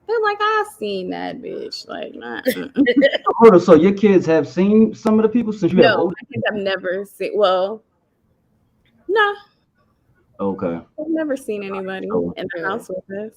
They're like, I seen that bitch. Like, not. hold on. So your kids have seen some of the people since you have No, older. my kids have never seen. Well, no, Okay, I've never seen anybody so in the house with us.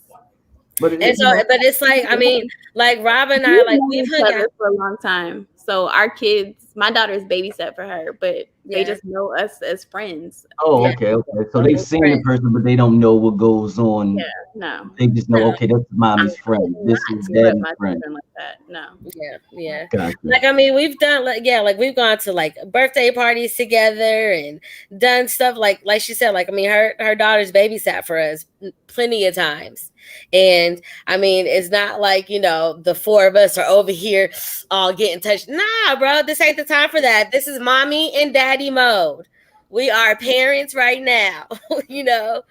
but And so, but it's like, I mean, like Rob and I, We've like known we've each hung out. other for a long time. So our kids, my daughter's babysat for her, but they Yeah, just know us as friends. oh, yeah, okay, okay. So we're they've close seen the friends. person, but they don't know what goes Yeah, on. no. They just know, No, okay, that's I mommy's would friend. This is not rep daddy's my friend. children like that. No. yeah, yeah. Gotcha. Like I mean, we've done like we've gone to like birthday parties together and done stuff like she said. Like I mean, her daughter's babysat for us plenty of times, and I mean, it's not like the four of us are over here all getting touched. Nah, bro, this ain't the time for that. This is mommy and daddy mode. We are parents right now, you know.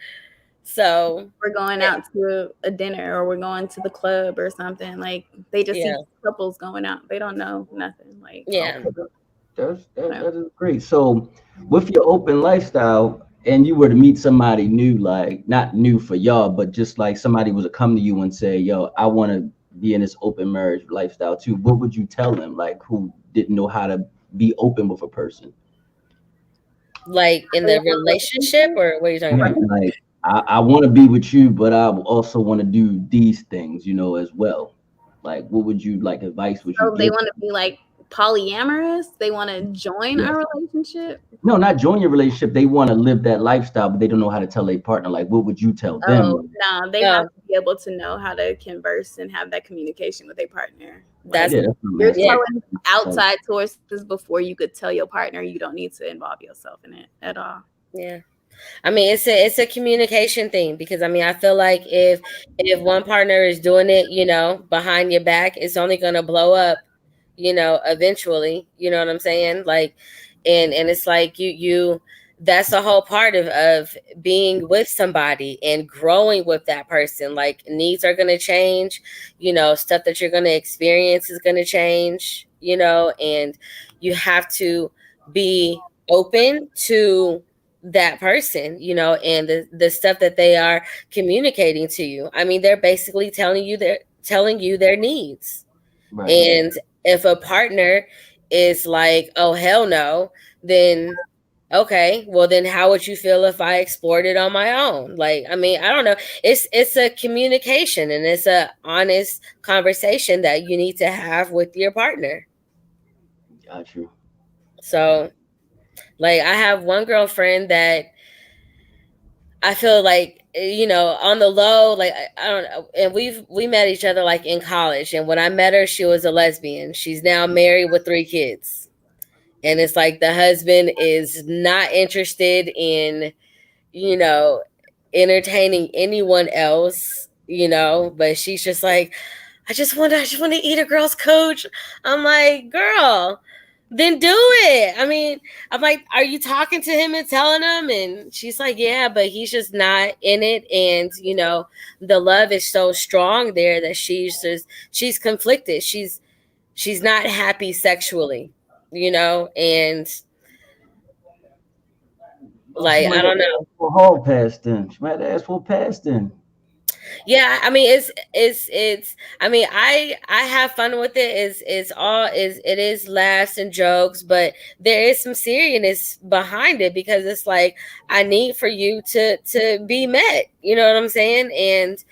So We're going eh, out to a dinner or we're going to the club or something. Like they just see yeah, couples going out. They don't know nothing. Like yeah, Okay, that no. that is great. So, with your open lifestyle, and you were to meet somebody new, like not new for y'all, but just like somebody was to come to you and say, "Yo, I want to be in this open marriage lifestyle too." What would you tell them, like who didn't know how to be open with a person? like in the relationship, or what are you talking Yeah, about? like I want to be with you, but I also want to do these things, as well. Like, what would you like advice would you So they give? want to be like polyamorous. They want to join Yeah. our relationship. No, not join your relationship. They want to live that lifestyle, but they don't know how to tell their partner. Like, what would you tell them? Oh no, they have Oh, to be able to know how to converse and have that communication with their partner. Like that's Yeah, that's what I'm you're asking. yeah, telling Like, outside sources before you could tell your partner. You don't need to involve yourself in it at all. yeah. I mean, it's a communication thing because I mean, I feel like if one partner is doing it, behind your back, it's only gonna blow up, eventually. You know what I'm saying? Like, and it's like that's a whole part of being with somebody and growing with that person. Like, needs are going to change, stuff that you're going to experience is going to change, and you have to be open to that person, and the stuff that they are communicating to you. I mean, they're basically telling you their needs. Right. And if a partner is like, oh hell no, then okay, well then how would you feel if I explored it on my own? Like, I mean, I don't know. It's a communication, and it's a honest conversation that you need to have with your partner. Got you. So, like, I have one girlfriend that I feel like, on the low, like, I don't know, and we met each other like in college, and when I met her, she was a lesbian. She's now married with 3 kids. And it's like the husband is not interested in, you know, entertaining anyone else, but she's just like, I just want to eat a girl's coach. I'm like, girl, then do it. I mean, I'm like, are you talking to him and telling him? And she's like, yeah, but he's just not in it. And, the love is so strong there that she's conflicted. She's not happy sexually, and She like, might I have don't to know. ask for a hall pass then. She might have to ask for a pass then. Yeah, I mean, it's I mean, I have fun with it. It is laughs and jokes, but there is some seriousness behind it, because it's like, I need for you to be met. You know what I'm saying? And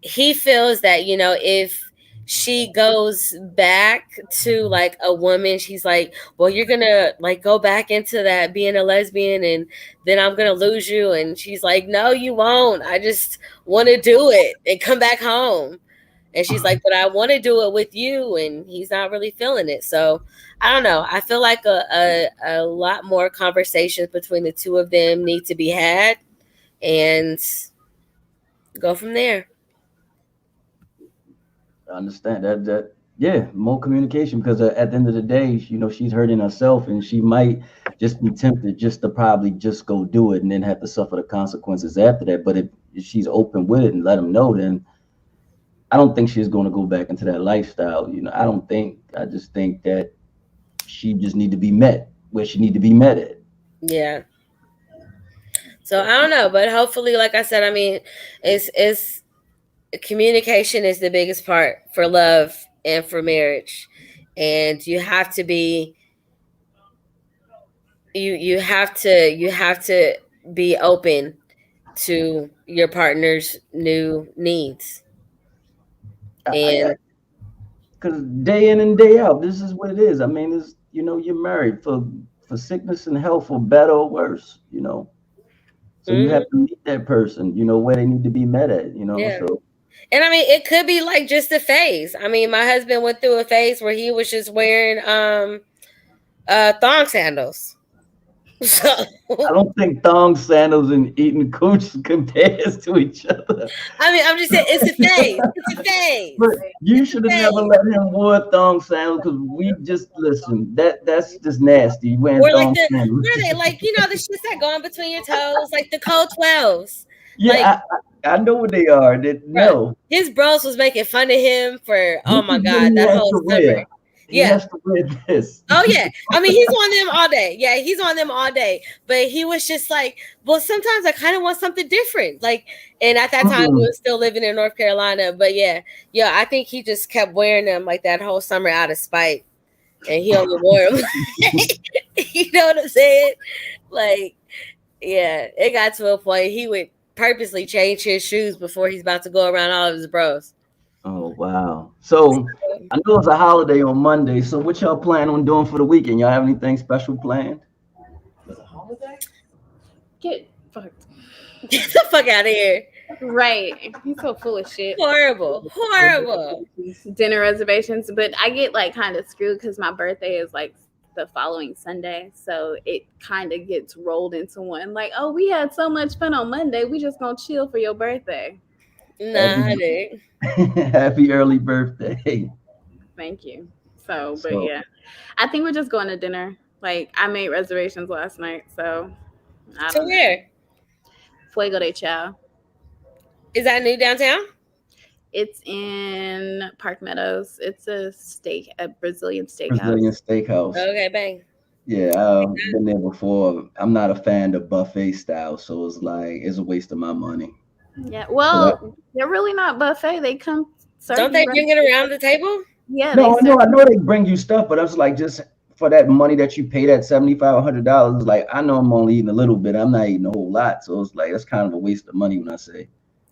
he feels that, if she goes back to like a woman, she's like, well, you're gonna like go back into that being a lesbian, and then I'm gonna lose you. And she's like, no, you won't. I just want to do it and come back home. And she's like, but I want to do it with you. And he's not really feeling it. So I don't know. I feel like a lot more conversations between the two of them need to be had, and go from there. I understand that. Yeah, more communication because at the end of the day, she's hurting herself, and she might just be tempted just to probably just go do it and then have to suffer the consequences after that. But if she's open with it and let them know, then I don't think she's going to go back into that lifestyle. I don't think. I just think that she just need to be met where she need to be met at. Yeah. So I don't know, but hopefully, like I said, I mean, it's communication is the biggest part for love and for marriage, and you have to be open to your partner's new needs. I And because day in and day out, this is what it is. I mean, it's you're married for sickness and health, for better or worse. So you have mhm, to meet that person, where they need to be met at. yeah, So and I mean, it could be like just a phase. I mean, my husband went through a phase where he was just wearing thong sandals. So I don't think thong sandals and eating cooch compares to each other. I mean, I'm just saying it's a phase. It's a phase. But you It's should a have never phase. let him wear thong sandals because we just listen. That's just nasty. Wearing Or like thong sandals. what are they like? The shits that go in between your toes, like the cold 12s. Like, Yeah, I know what they are. That bro, no, his bros was making fun of him for, oh this my is what god, he that has whole to summer. wear. He Yeah. has to wear this. Oh yeah. I mean, he's on them all day. Yeah, he's on them all day. But he was just like, well, sometimes I kind of want something different. Like, and at that time we Mm-mm. were still living in North Carolina. But yeah, I think he just kept wearing them like that whole summer out of spite, and he only wore them. You know what I'm saying? Like, yeah, it got to a point he would purposely change his shoes before he's about to go around all of his bros. Oh wow. So I know it's a holiday on Monday. So what y'all plan on doing for the weekend? Y'all have anything special planned? Get fucked. Get the fuck out of here. Right. He's so full of shit. Horrible. Horrible. Dinner reservations, but I get like kind of screwed because my birthday is like the following Sunday, so it kind of gets rolled into one. Like, oh, we had so much fun on Monday, we just gonna chill for your birthday. Nah, Happy honey. happy early birthday. Thank you. So, but So yeah, I think we're just going to dinner. Like, I made reservations last night, so I To don't know. where? Fuego de Chao. Is that new downtown? It's in Park Meadows. It's a Brazilian steakhouse. Brazilian steakhouse. Okay, bang. Yeah, I've been there before. I'm not a fan of buffet style, so it's like it's a waste of my money. Yeah. But Well, they're really not buffet. They come serve Don't you they right. bring it around the table? Yeah, they no, serve. I know they bring you stuff, but I was like, just for that money that you pay, that $7,500, like I know I'm only eating a little bit. I'm not eating a whole lot, so it's like that's kind of a waste of money when I say.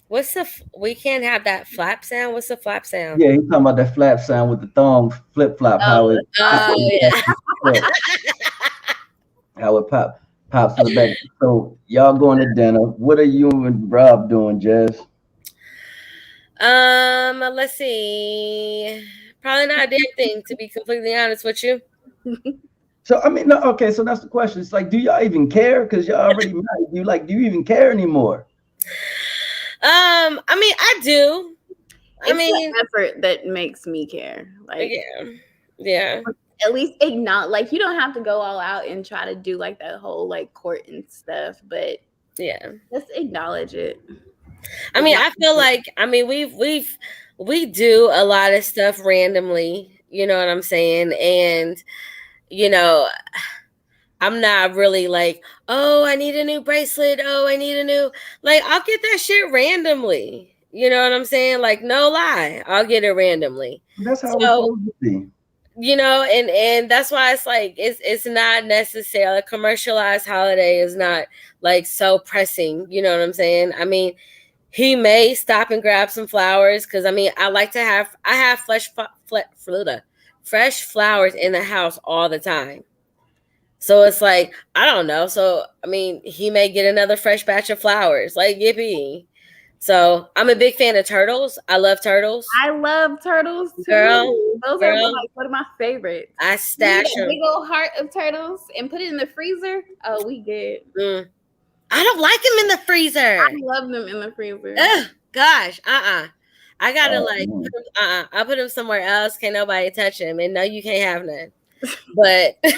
What's the? We can't have that flap sound. What's the flap sound? Yeah, he's talking about that flap sound with the thong flip flop, Oh, Oh yeah. how it pops to the back. So y'all going to dinner? What are you and Rob doing, Jazz? Let's see. Probably not a damn thing, to be completely honest with you. So I mean, no, okay. So that's the question. It's like, do y'all even care? Because y'all already married. Do you even care anymore? I mean, I do. I it's mean, the effort that makes me care. Like, yeah, yeah, at least acknowledge. Like, you don't have to go all out and try to do like that whole like court and stuff, but yeah. just acknowledge it. I mean, I feel like we do a lot of stuff randomly. You know what I'm saying? And you know, I'm not really like, oh, I need a new bracelet. Oh, I need a new, like, I'll get that shit randomly. You know what I'm saying? Like, no lie, I'll get it randomly. That's how it's So, supposed to be. you know, and that's why it's like it's not necessarily a commercialized holiday is not like so pressing. You know what I'm saying? I mean, he may stop and grab some flowers because I mean, I have fresh flowers in the house all the time. So it's like, I don't know. So, I mean, he may get another fresh batch of flowers. Like, yippee. So, I'm a big fan of turtles. I love turtles. I love turtles Girl, too. Those are girl, like one of my favorites. I We need stash a them. big old heart of turtles and put it in the freezer. Oh, we good. I don't like them in the freezer. I love them in the freezer. Ugh, gosh, I gotta Oh, like, man. I put them somewhere else. Can't nobody touch them. And no, you can't have none. But I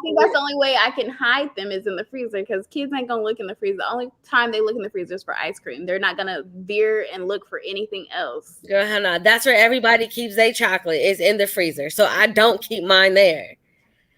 think that's the only way I can hide them is in the freezer because kids ain't gonna look in the freezer. The only time they look in the freezer is for ice cream. They're not gonna veer and look for anything else. girl, Hannah, that's where everybody keeps their chocolate is in the freezer. So I don't keep mine there.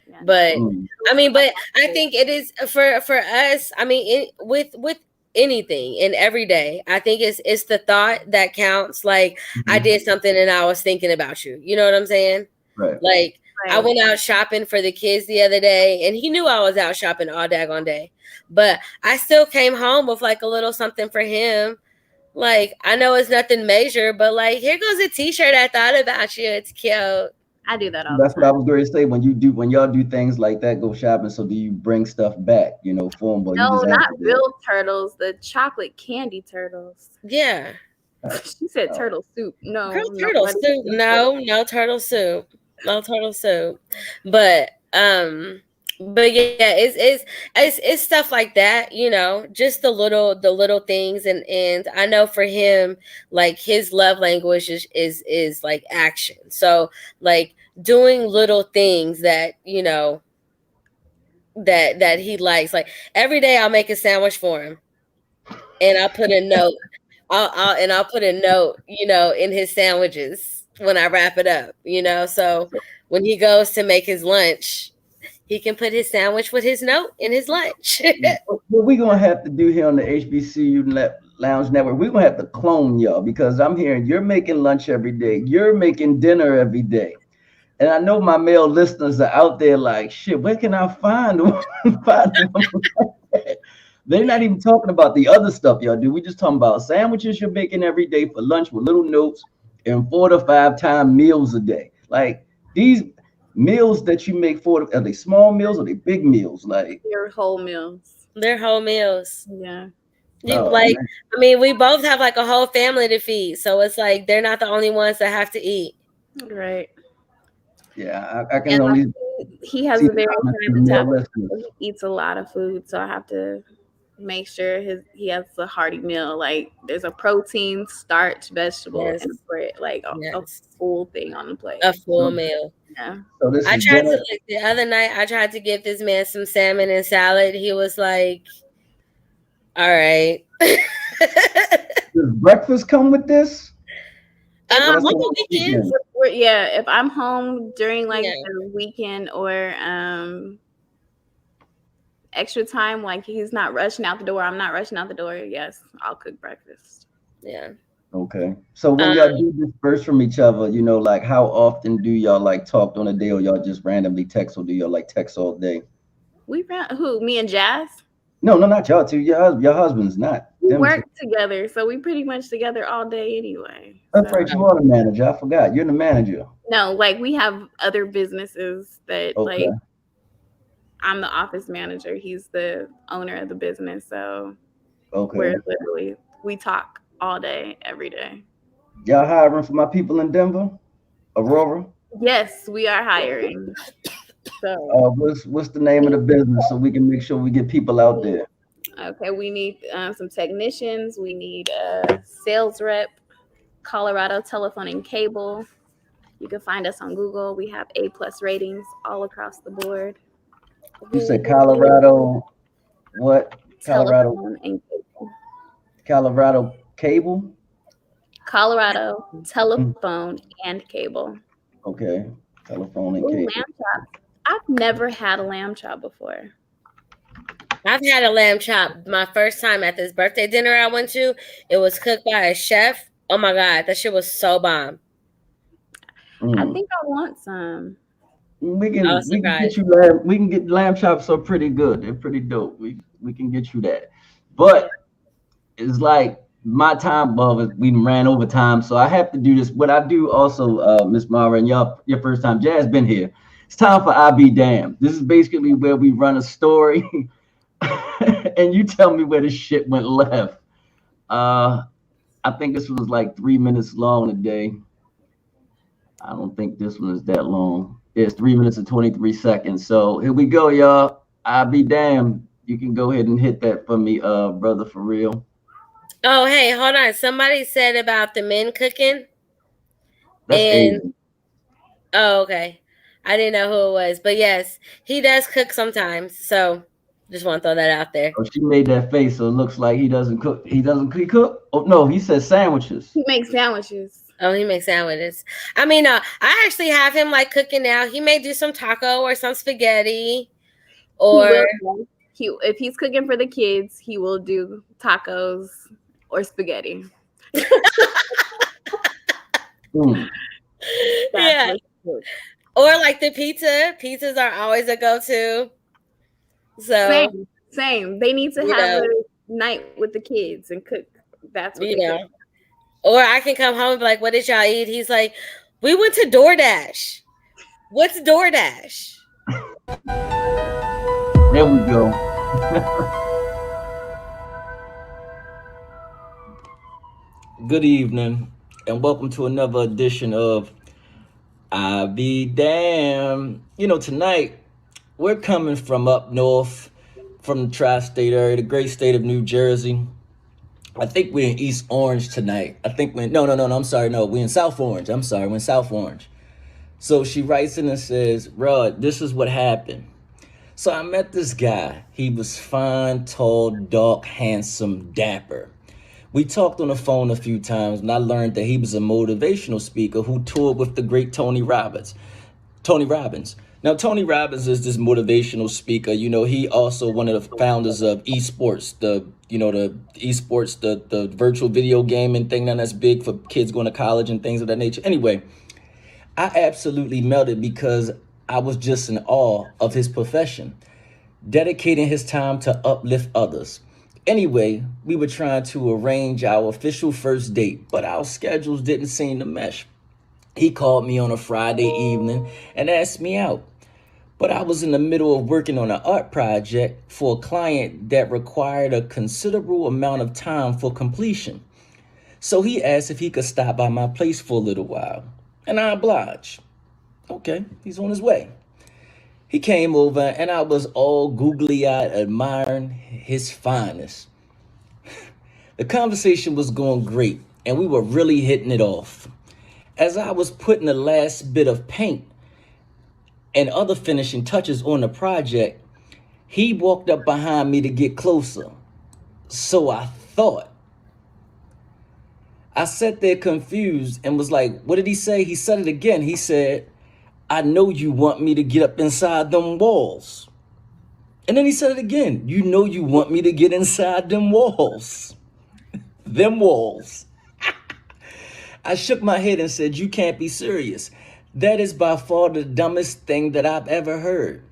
Yeah. But Mm. I mean, but I think it is for us. I mean, with anything and every day, I think it's the thought that counts. Like I Mhm. did something and I was thinking about you. You know what I'm saying? Right. Like I Right. went out shopping for the kids the other day, and he knew I was out shopping all daggone day. But I still came home with like a little something for him. Like I know it's nothing major, but like here goes a T-shirt I thought about you. It's cute. I do that all the That's what I time. was going to say. When y'all do things like that, go shopping. So do you bring stuff back? For them, or you No, just have not to do it? real turtles. The chocolate candy turtles. Yeah. She said turtle soup. No, Girl, no, turtle what is soup. this? No turtle soup. No turtle soup. But but yeah, it's stuff like that, just the little things and I know for him, like his love language is like action. So like doing little things that, that he likes. Like every day I'll make a sandwich for him and I'll put a note. I'll put a note, in his sandwiches when I wrap it up, So when he goes to make his lunch, he can put his sandwich with his note in his lunch. What we gonna have to do here on the HBCU Lounge Network, we're gonna have to clone y'all because I'm hearing you're making lunch every day, you're making dinner every day. And I know my male listeners are out there like, shit, where can I find find one like that? They're not even talking about the other stuff y'all do. We just talking about sandwiches you're making every day for lunch with little notes and 4 to 5 time meals a day. Like these meals that you make are they small meals or they big meals? Like, Your whole meals. They're whole meals. Yeah. oh Like, man, I mean, we both have like a whole family to feed. So it's like they're not the only ones that have to eat. Right. yeah, I can And only he has see a the very comments high from the male metabolism. listeners. He eats a lot of food, so I have to make sure he has a hearty meal. Like there's a protein, starch, vegetable, Yes. and bread, like a Yes. full thing on the plate. A full So, meal. Yeah. so this I is tried dinner. to like the other night. I tried to give this man some salmon and salad. He was like, "All right." Does breakfast come with this? If Or that's I'm On on the the weekends, weekend? yeah, if I'm home during like yeah, the weekend or extra time, like he's not rushing out the door, I'm not rushing out the door. Yes, I'll cook breakfast. yeah. Okay. So when Um, y'all do disperse from each other, like how often do y'all like talk on a day, or y'all just randomly text, or do y'all like text all day? We ran who? Me and Jazz? No, no, not y'all two. Your husbands, not We them two. work together, so we pretty much together all day anyway. That's So right. You are the manager. I forgot. You're the manager. no, like we have other businesses that Okay. like I'm the office manager. He's the owner of the business. So Okay. we're literally we talk all day, every day. Y'all hiring for my people in Denver, Aurora? Yes, we are hiring. So What's the name of the business so we can make sure we get people out there? okay, we need some technicians. We need a sales rep, Colorado Telephone and Cable. You can find us on Google. We have A+ ratings all across the board. You Who said will do Colorado, what? Colorado, telephone and cable? Colorado cable. Colorado Mm, Telephone and Cable. okay, telephone and Ooh, cable. lamb chop. I've never had a lamb chop before. I've had a lamb chop. My first time at this birthday dinner I went to, it was cooked by a chef. Oh my god, that shit was so bomb. I Mm. think I want some. We I can was we can get surprised. you lamb. We can get lamb chops are pretty good. They're pretty dope. We can get you that. Yeah. But it's like my time, well, we ran over time, so I have to do this. What I do also, Miss Mara, and y'all, your first time, Jazz been here. It's time for I Be Damned. This is basically where we run a story, and you tell me where the shit went left. Uh, I think this was like 3 minutes long today. I don't think this one is that long. It's 3 minutes and 23 seconds. So here we go, y'all. I Be Damned. You can go ahead and hit that for me, brother, for real. Oh, hey, hold on. Somebody said about the men cooking, That's and Aiden. oh, okay. I didn't know who it was, but yes, he does cook sometimes. So just want to throw that out there. Oh, she made that face, so it looks like he doesn't cook. He cook. Oh no, he says sandwiches. He makes sandwiches. Oh, he makes sandwiches. I mean, I actually have him like cooking now. He may do some taco or some spaghetti, He or will. If he's cooking for the kids, he will do tacos or spaghetti. Mm. That's yeah, what he cooks. or like the pizza. Pizzas are always a go-to. So Same. They need to you have know, a night with the kids and cook. That's what you they cook. know. Or I can come home and be like, "What did y'all eat?" He's like, "We went to DoorDash." What's DoorDash? There we go. Good evening, and welcome to another edition of I Be Damn. Tonight we're coming from up north, from the tri-state area, the great state of New Jersey. I think we're in East Orange tonight. I think we're no. I'm sorry, no, we're in South Orange. I'm sorry, we're in South Orange. So she writes in and says, "Rod, this is what happened. So I met this guy. He was fine, tall, dark, handsome, dapper. We talked on the phone a few times, and I learned that he was a motivational speaker who toured with the great Tony Robbins. Tony Robbins. Now, Tony Robbins is this motivational speaker. He also one of the founders of esports, the esports, the virtual video gaming thing that's big for kids going to college and things of that nature. Anyway, I absolutely melted because I was just in awe of his profession, dedicating his time to uplift others. Anyway, we were trying to arrange our official first date, but our schedules didn't seem to mesh. He called me on a Friday evening and asked me out. But I was in the middle of working on an art project for a client that required a considerable amount of time for completion. So he asked if he could stop by my place for a little while, and I obliged. Okay, he's on his way. He came over and I was all googly eyed admiring his finest. The conversation was going great and we were really hitting it off. As I was putting the last bit of paint and other finishing touches on the project, he walked up behind me to get closer. So I thought. I sat there confused and was like, what did he say? He said it again. He said, I know you want me to get up inside them walls. And then he said it again. You know you want me to get inside them walls. Them walls. I shook my head and said, you can't be serious. That is by far the dumbest thing that I've ever heard.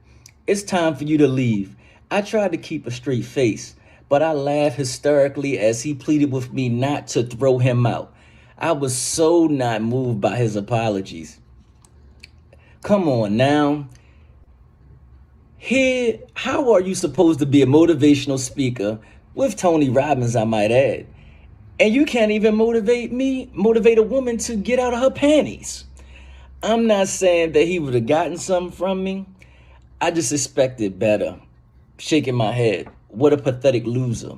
It's time for you to leave. I tried to keep a straight face, but I laughed hysterically as he pleaded with me not to throw him out. I was so not moved by his apologies. Come on now. Here, how are you supposed to be a motivational speaker with Tony Robbins, I might add? And you can't even motivate a woman to get out of her panties. I'm not saying that he would have gotten something from me. I just expected better. Shaking my head. What a pathetic loser.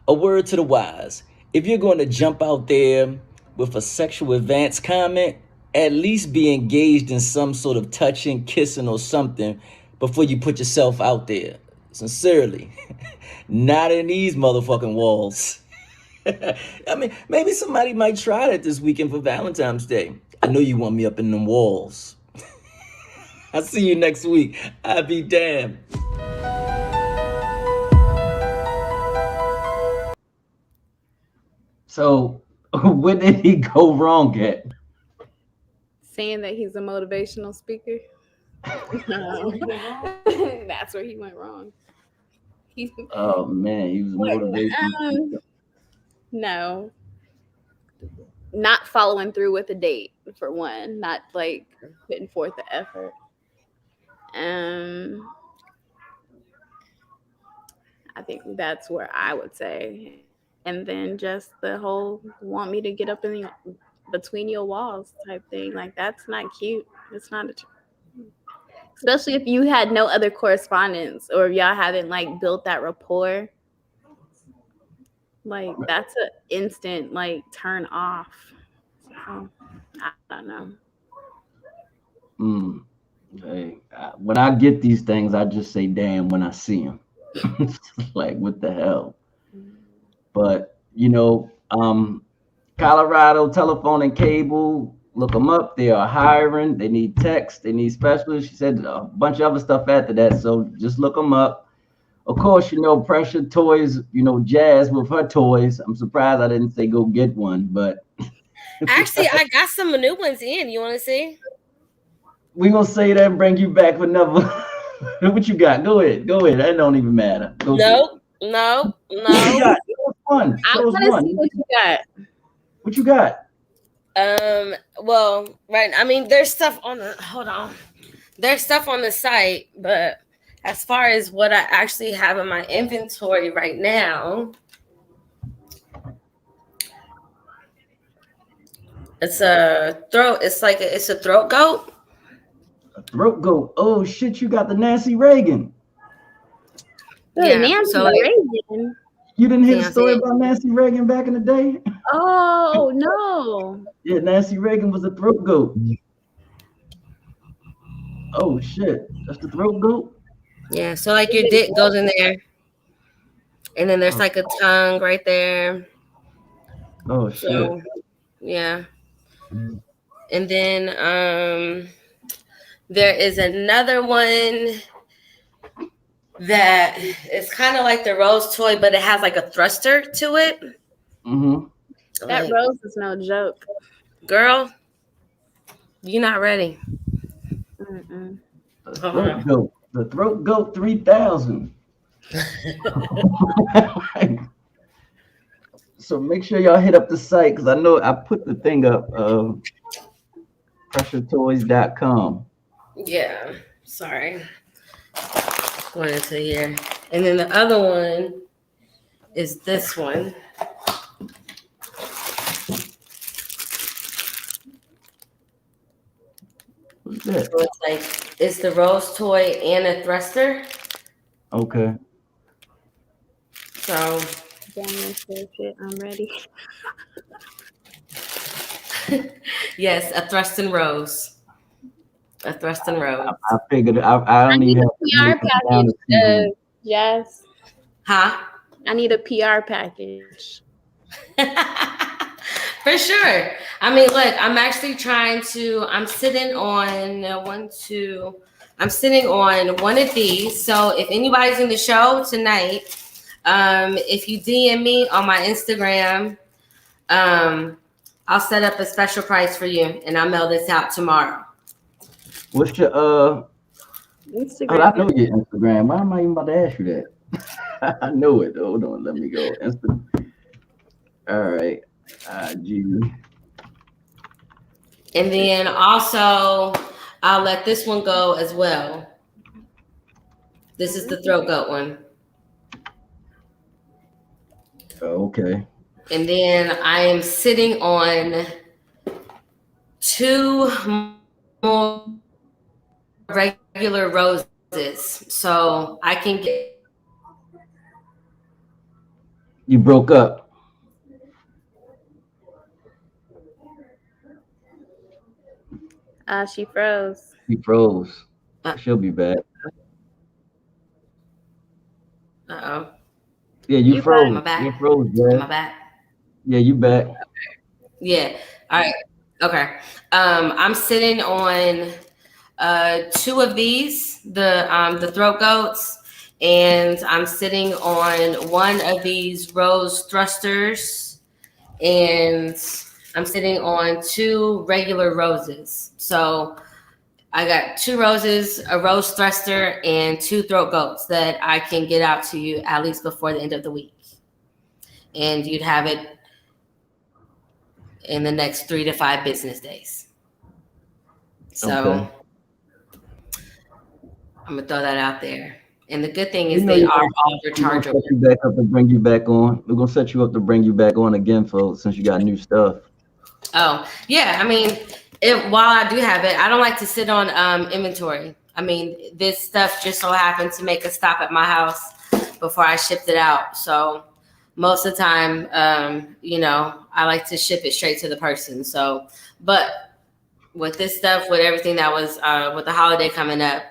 A word to the wise. If you're going to jump out there with a sexual advance comment, at least be engaged in some sort of touching, kissing, or something before you put yourself out there. Sincerely. Not in these motherfucking walls. I mean, maybe somebody might try that this weekend for Valentine's Day. I know you want me up in them walls. I'll see you next week. I'll be damned. So, where did he go wrong at? Saying that he's a motivational speaker. No. That's where he went wrong. He, Oh man, he was a motivational speaker. no, not following through with a date for one, not like putting forth the effort. I think that's where I would say, and then just the whole want me to get up in between your walls type thing. Like that's not cute. It's not especially if you had no other correspondence or if y'all haven't like built that rapport. Like that's an instant like turn off. So, I don't know. Hey, when I get these things, I just say damn when I see them. Like, what the hell? But, Colorado Telephone and Cable, look them up. They are hiring. They need techs. They need specialists. She said a bunch of other stuff after that. So just look them up. Of course, Pressure Toys, Jazz with her toys. I'm surprised I didn't say go get one, but. Actually, I got some new ones in. You want to see? We're going to say that and bring you back for another. What you got? Go ahead. That don't even matter. No. What you got? Show us one. I want to see what you got. What you got? Well, right. I mean, there's stuff on the. Hold on. There's stuff on the site, but as far as what I actually have in my inventory right now, it's a throat. It's a throat goat. A throat goat. Oh shit! You got the Nancy Reagan. Yeah. Nancy Reagan. You didn't hear the story about Nancy Reagan back in the day? Oh no. Yeah, Nancy Reagan was a throat goat. Oh shit! That's the throat goat. Yeah. So like your dick goes in there, and then there's like a tongue right there. Oh shit! So, yeah. And then there is another one that is kind of like the Rose toy, but it has like a thruster to it. Mm-hmm. That Rose is no joke. Girl, you're not ready. Mm-mm. The throat goat 3000. So make sure y'all hit up the site because I know I put the thing up. PressureToys.com. Yeah, sorry. Going into here. And then the other one is this one. What's that? So it's like it's the rose toy and a thruster. Okay. So Daniel said shit. I'm ready. yes, a thrust and rose. A thrust and rose. I figured I I don't need even have a to wait PR for down package. to see who. Yes. Huh? I need a PR package. For sure. I mean, look, I'm actually trying to. I'm sitting on one, two. I'm sitting on one of these. So if anybody's in the show tonight, if you DM me on my Instagram, um, I'll set up a special price for you, and I'll mail this out tomorrow. What's your Oh, I Instagram. know your Instagram. Why am I even about to ask you that? I know it. Hold on, let me go. All right. IG. And then also, I'll let this one go as well. This is the throat goat one. Okay. And then I am sitting on two more regular roses. So I can get You broke up. She froze. You froze. uh She'll be back. oh. Yeah, you You Am froze. I back? You froze, Am I man. back? Yeah, you back. Yeah. All right. Okay. I'm sitting on two of these, the throat goats, and I'm sitting on one of these rose thrusters, and I'm sitting on two regular roses. So I got two roses, a rose thruster, and two throat goats that I can get out to you at least before the end of the week. And you'd have it in the next 3 to 5 business days. Okay. So I'm gonna throw that out there. And the good thing You is know they you're are gonna, all we're gonna set rechargeable. you back up and bring you back on. We're gonna set you up to bring you back on again, folks, since you got new stuff. Oh, yeah. I mean, while I do have it, I don't like to sit on inventory. I mean, this stuff just so happened to make a stop at my house before I shipped it out. So most of the time, I like to ship it straight to the person. So, but with this stuff, with everything that was with the holiday coming up,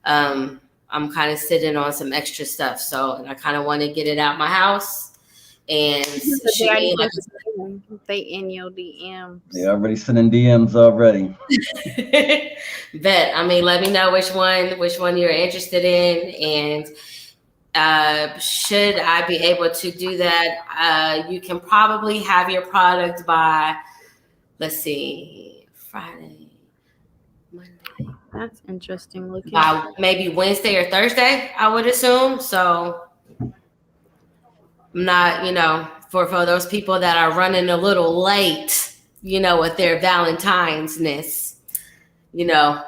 I'm kind of sitting on some extra stuff. So I kind of want to get it out my house and But they shoot already me like sent it to them. They in your DMs. They already sending DMs already. bet. I mean, let me know which one you're interested in, and should I be able to do that, you can probably have your product by, let's see, Friday, Monday, That's interesting looking. by maybe Wednesday or Thursday, I would assume. So I'm not, for those people that are running a little late, with their Valentine's-ness, you know,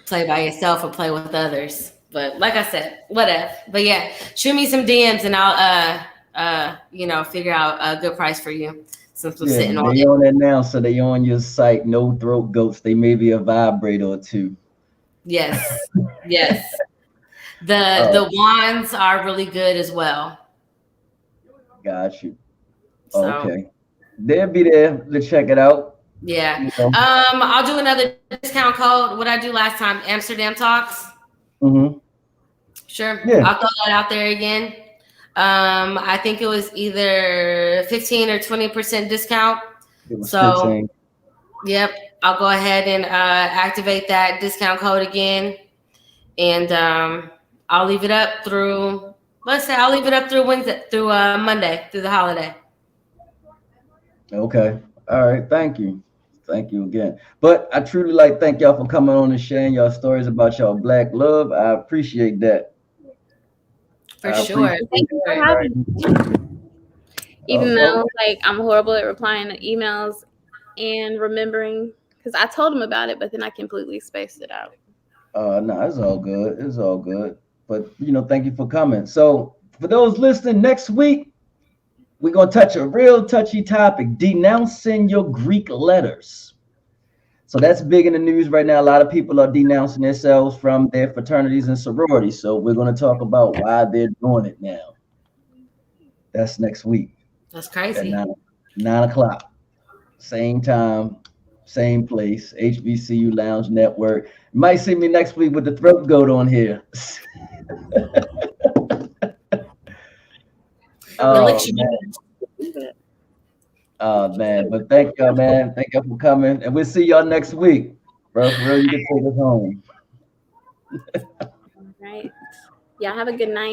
play by yourself or play with others. But like I said, whatever. But yeah, shoot me some DMs and I'll figure out a good price for you since I'm Yeah, sitting on they it. on that now, so they on your site. No throat goats. They may be a vibrator or two. Yes. Yes. The Oh, the wands are really good as well. got you. So Okay, they'll be there to check it out. yeah. You know. I'll do another discount code. What I do last time, Amsterdam Talks. Mm-hmm. Sure. Yeah, I'll throw that out there again. I think it was either 15 or 20% discount. it was So 15. yep, I'll go ahead and activate that discount code again, and I'll leave it up through. Let's say I'll leave it up through Wednesday, through Monday, through the holiday. Okay. All right. Thank you. Thank you again. But I truly like thank y'all for coming on and sharing your stories about y'all black love. I appreciate that. For I sure. appreciate Thank you for it. having me. Even Okay. though like I'm horrible at replying to emails and remembering because I told him about it, but then I completely spaced it out. No, it's all good. It's all good. But thank you for coming. So for those listening, next week we're gonna touch a real touchy topic: denouncing your Greek letters. So that's big in the news right now. A lot of people are denouncing themselves from their fraternities and sororities. So we're going to talk about why they're doing it now. That's next week That's at crazy. 9 o'clock. Same time, same place. HBCU Lounge Network. You might see me next week with the throat goat on here. Oh Election. man. Oh man. But thank y'all, man. Thank y'all for coming. And we'll see y'all next week. Bro, for real, you can take us home. All right. Y'all have a good night.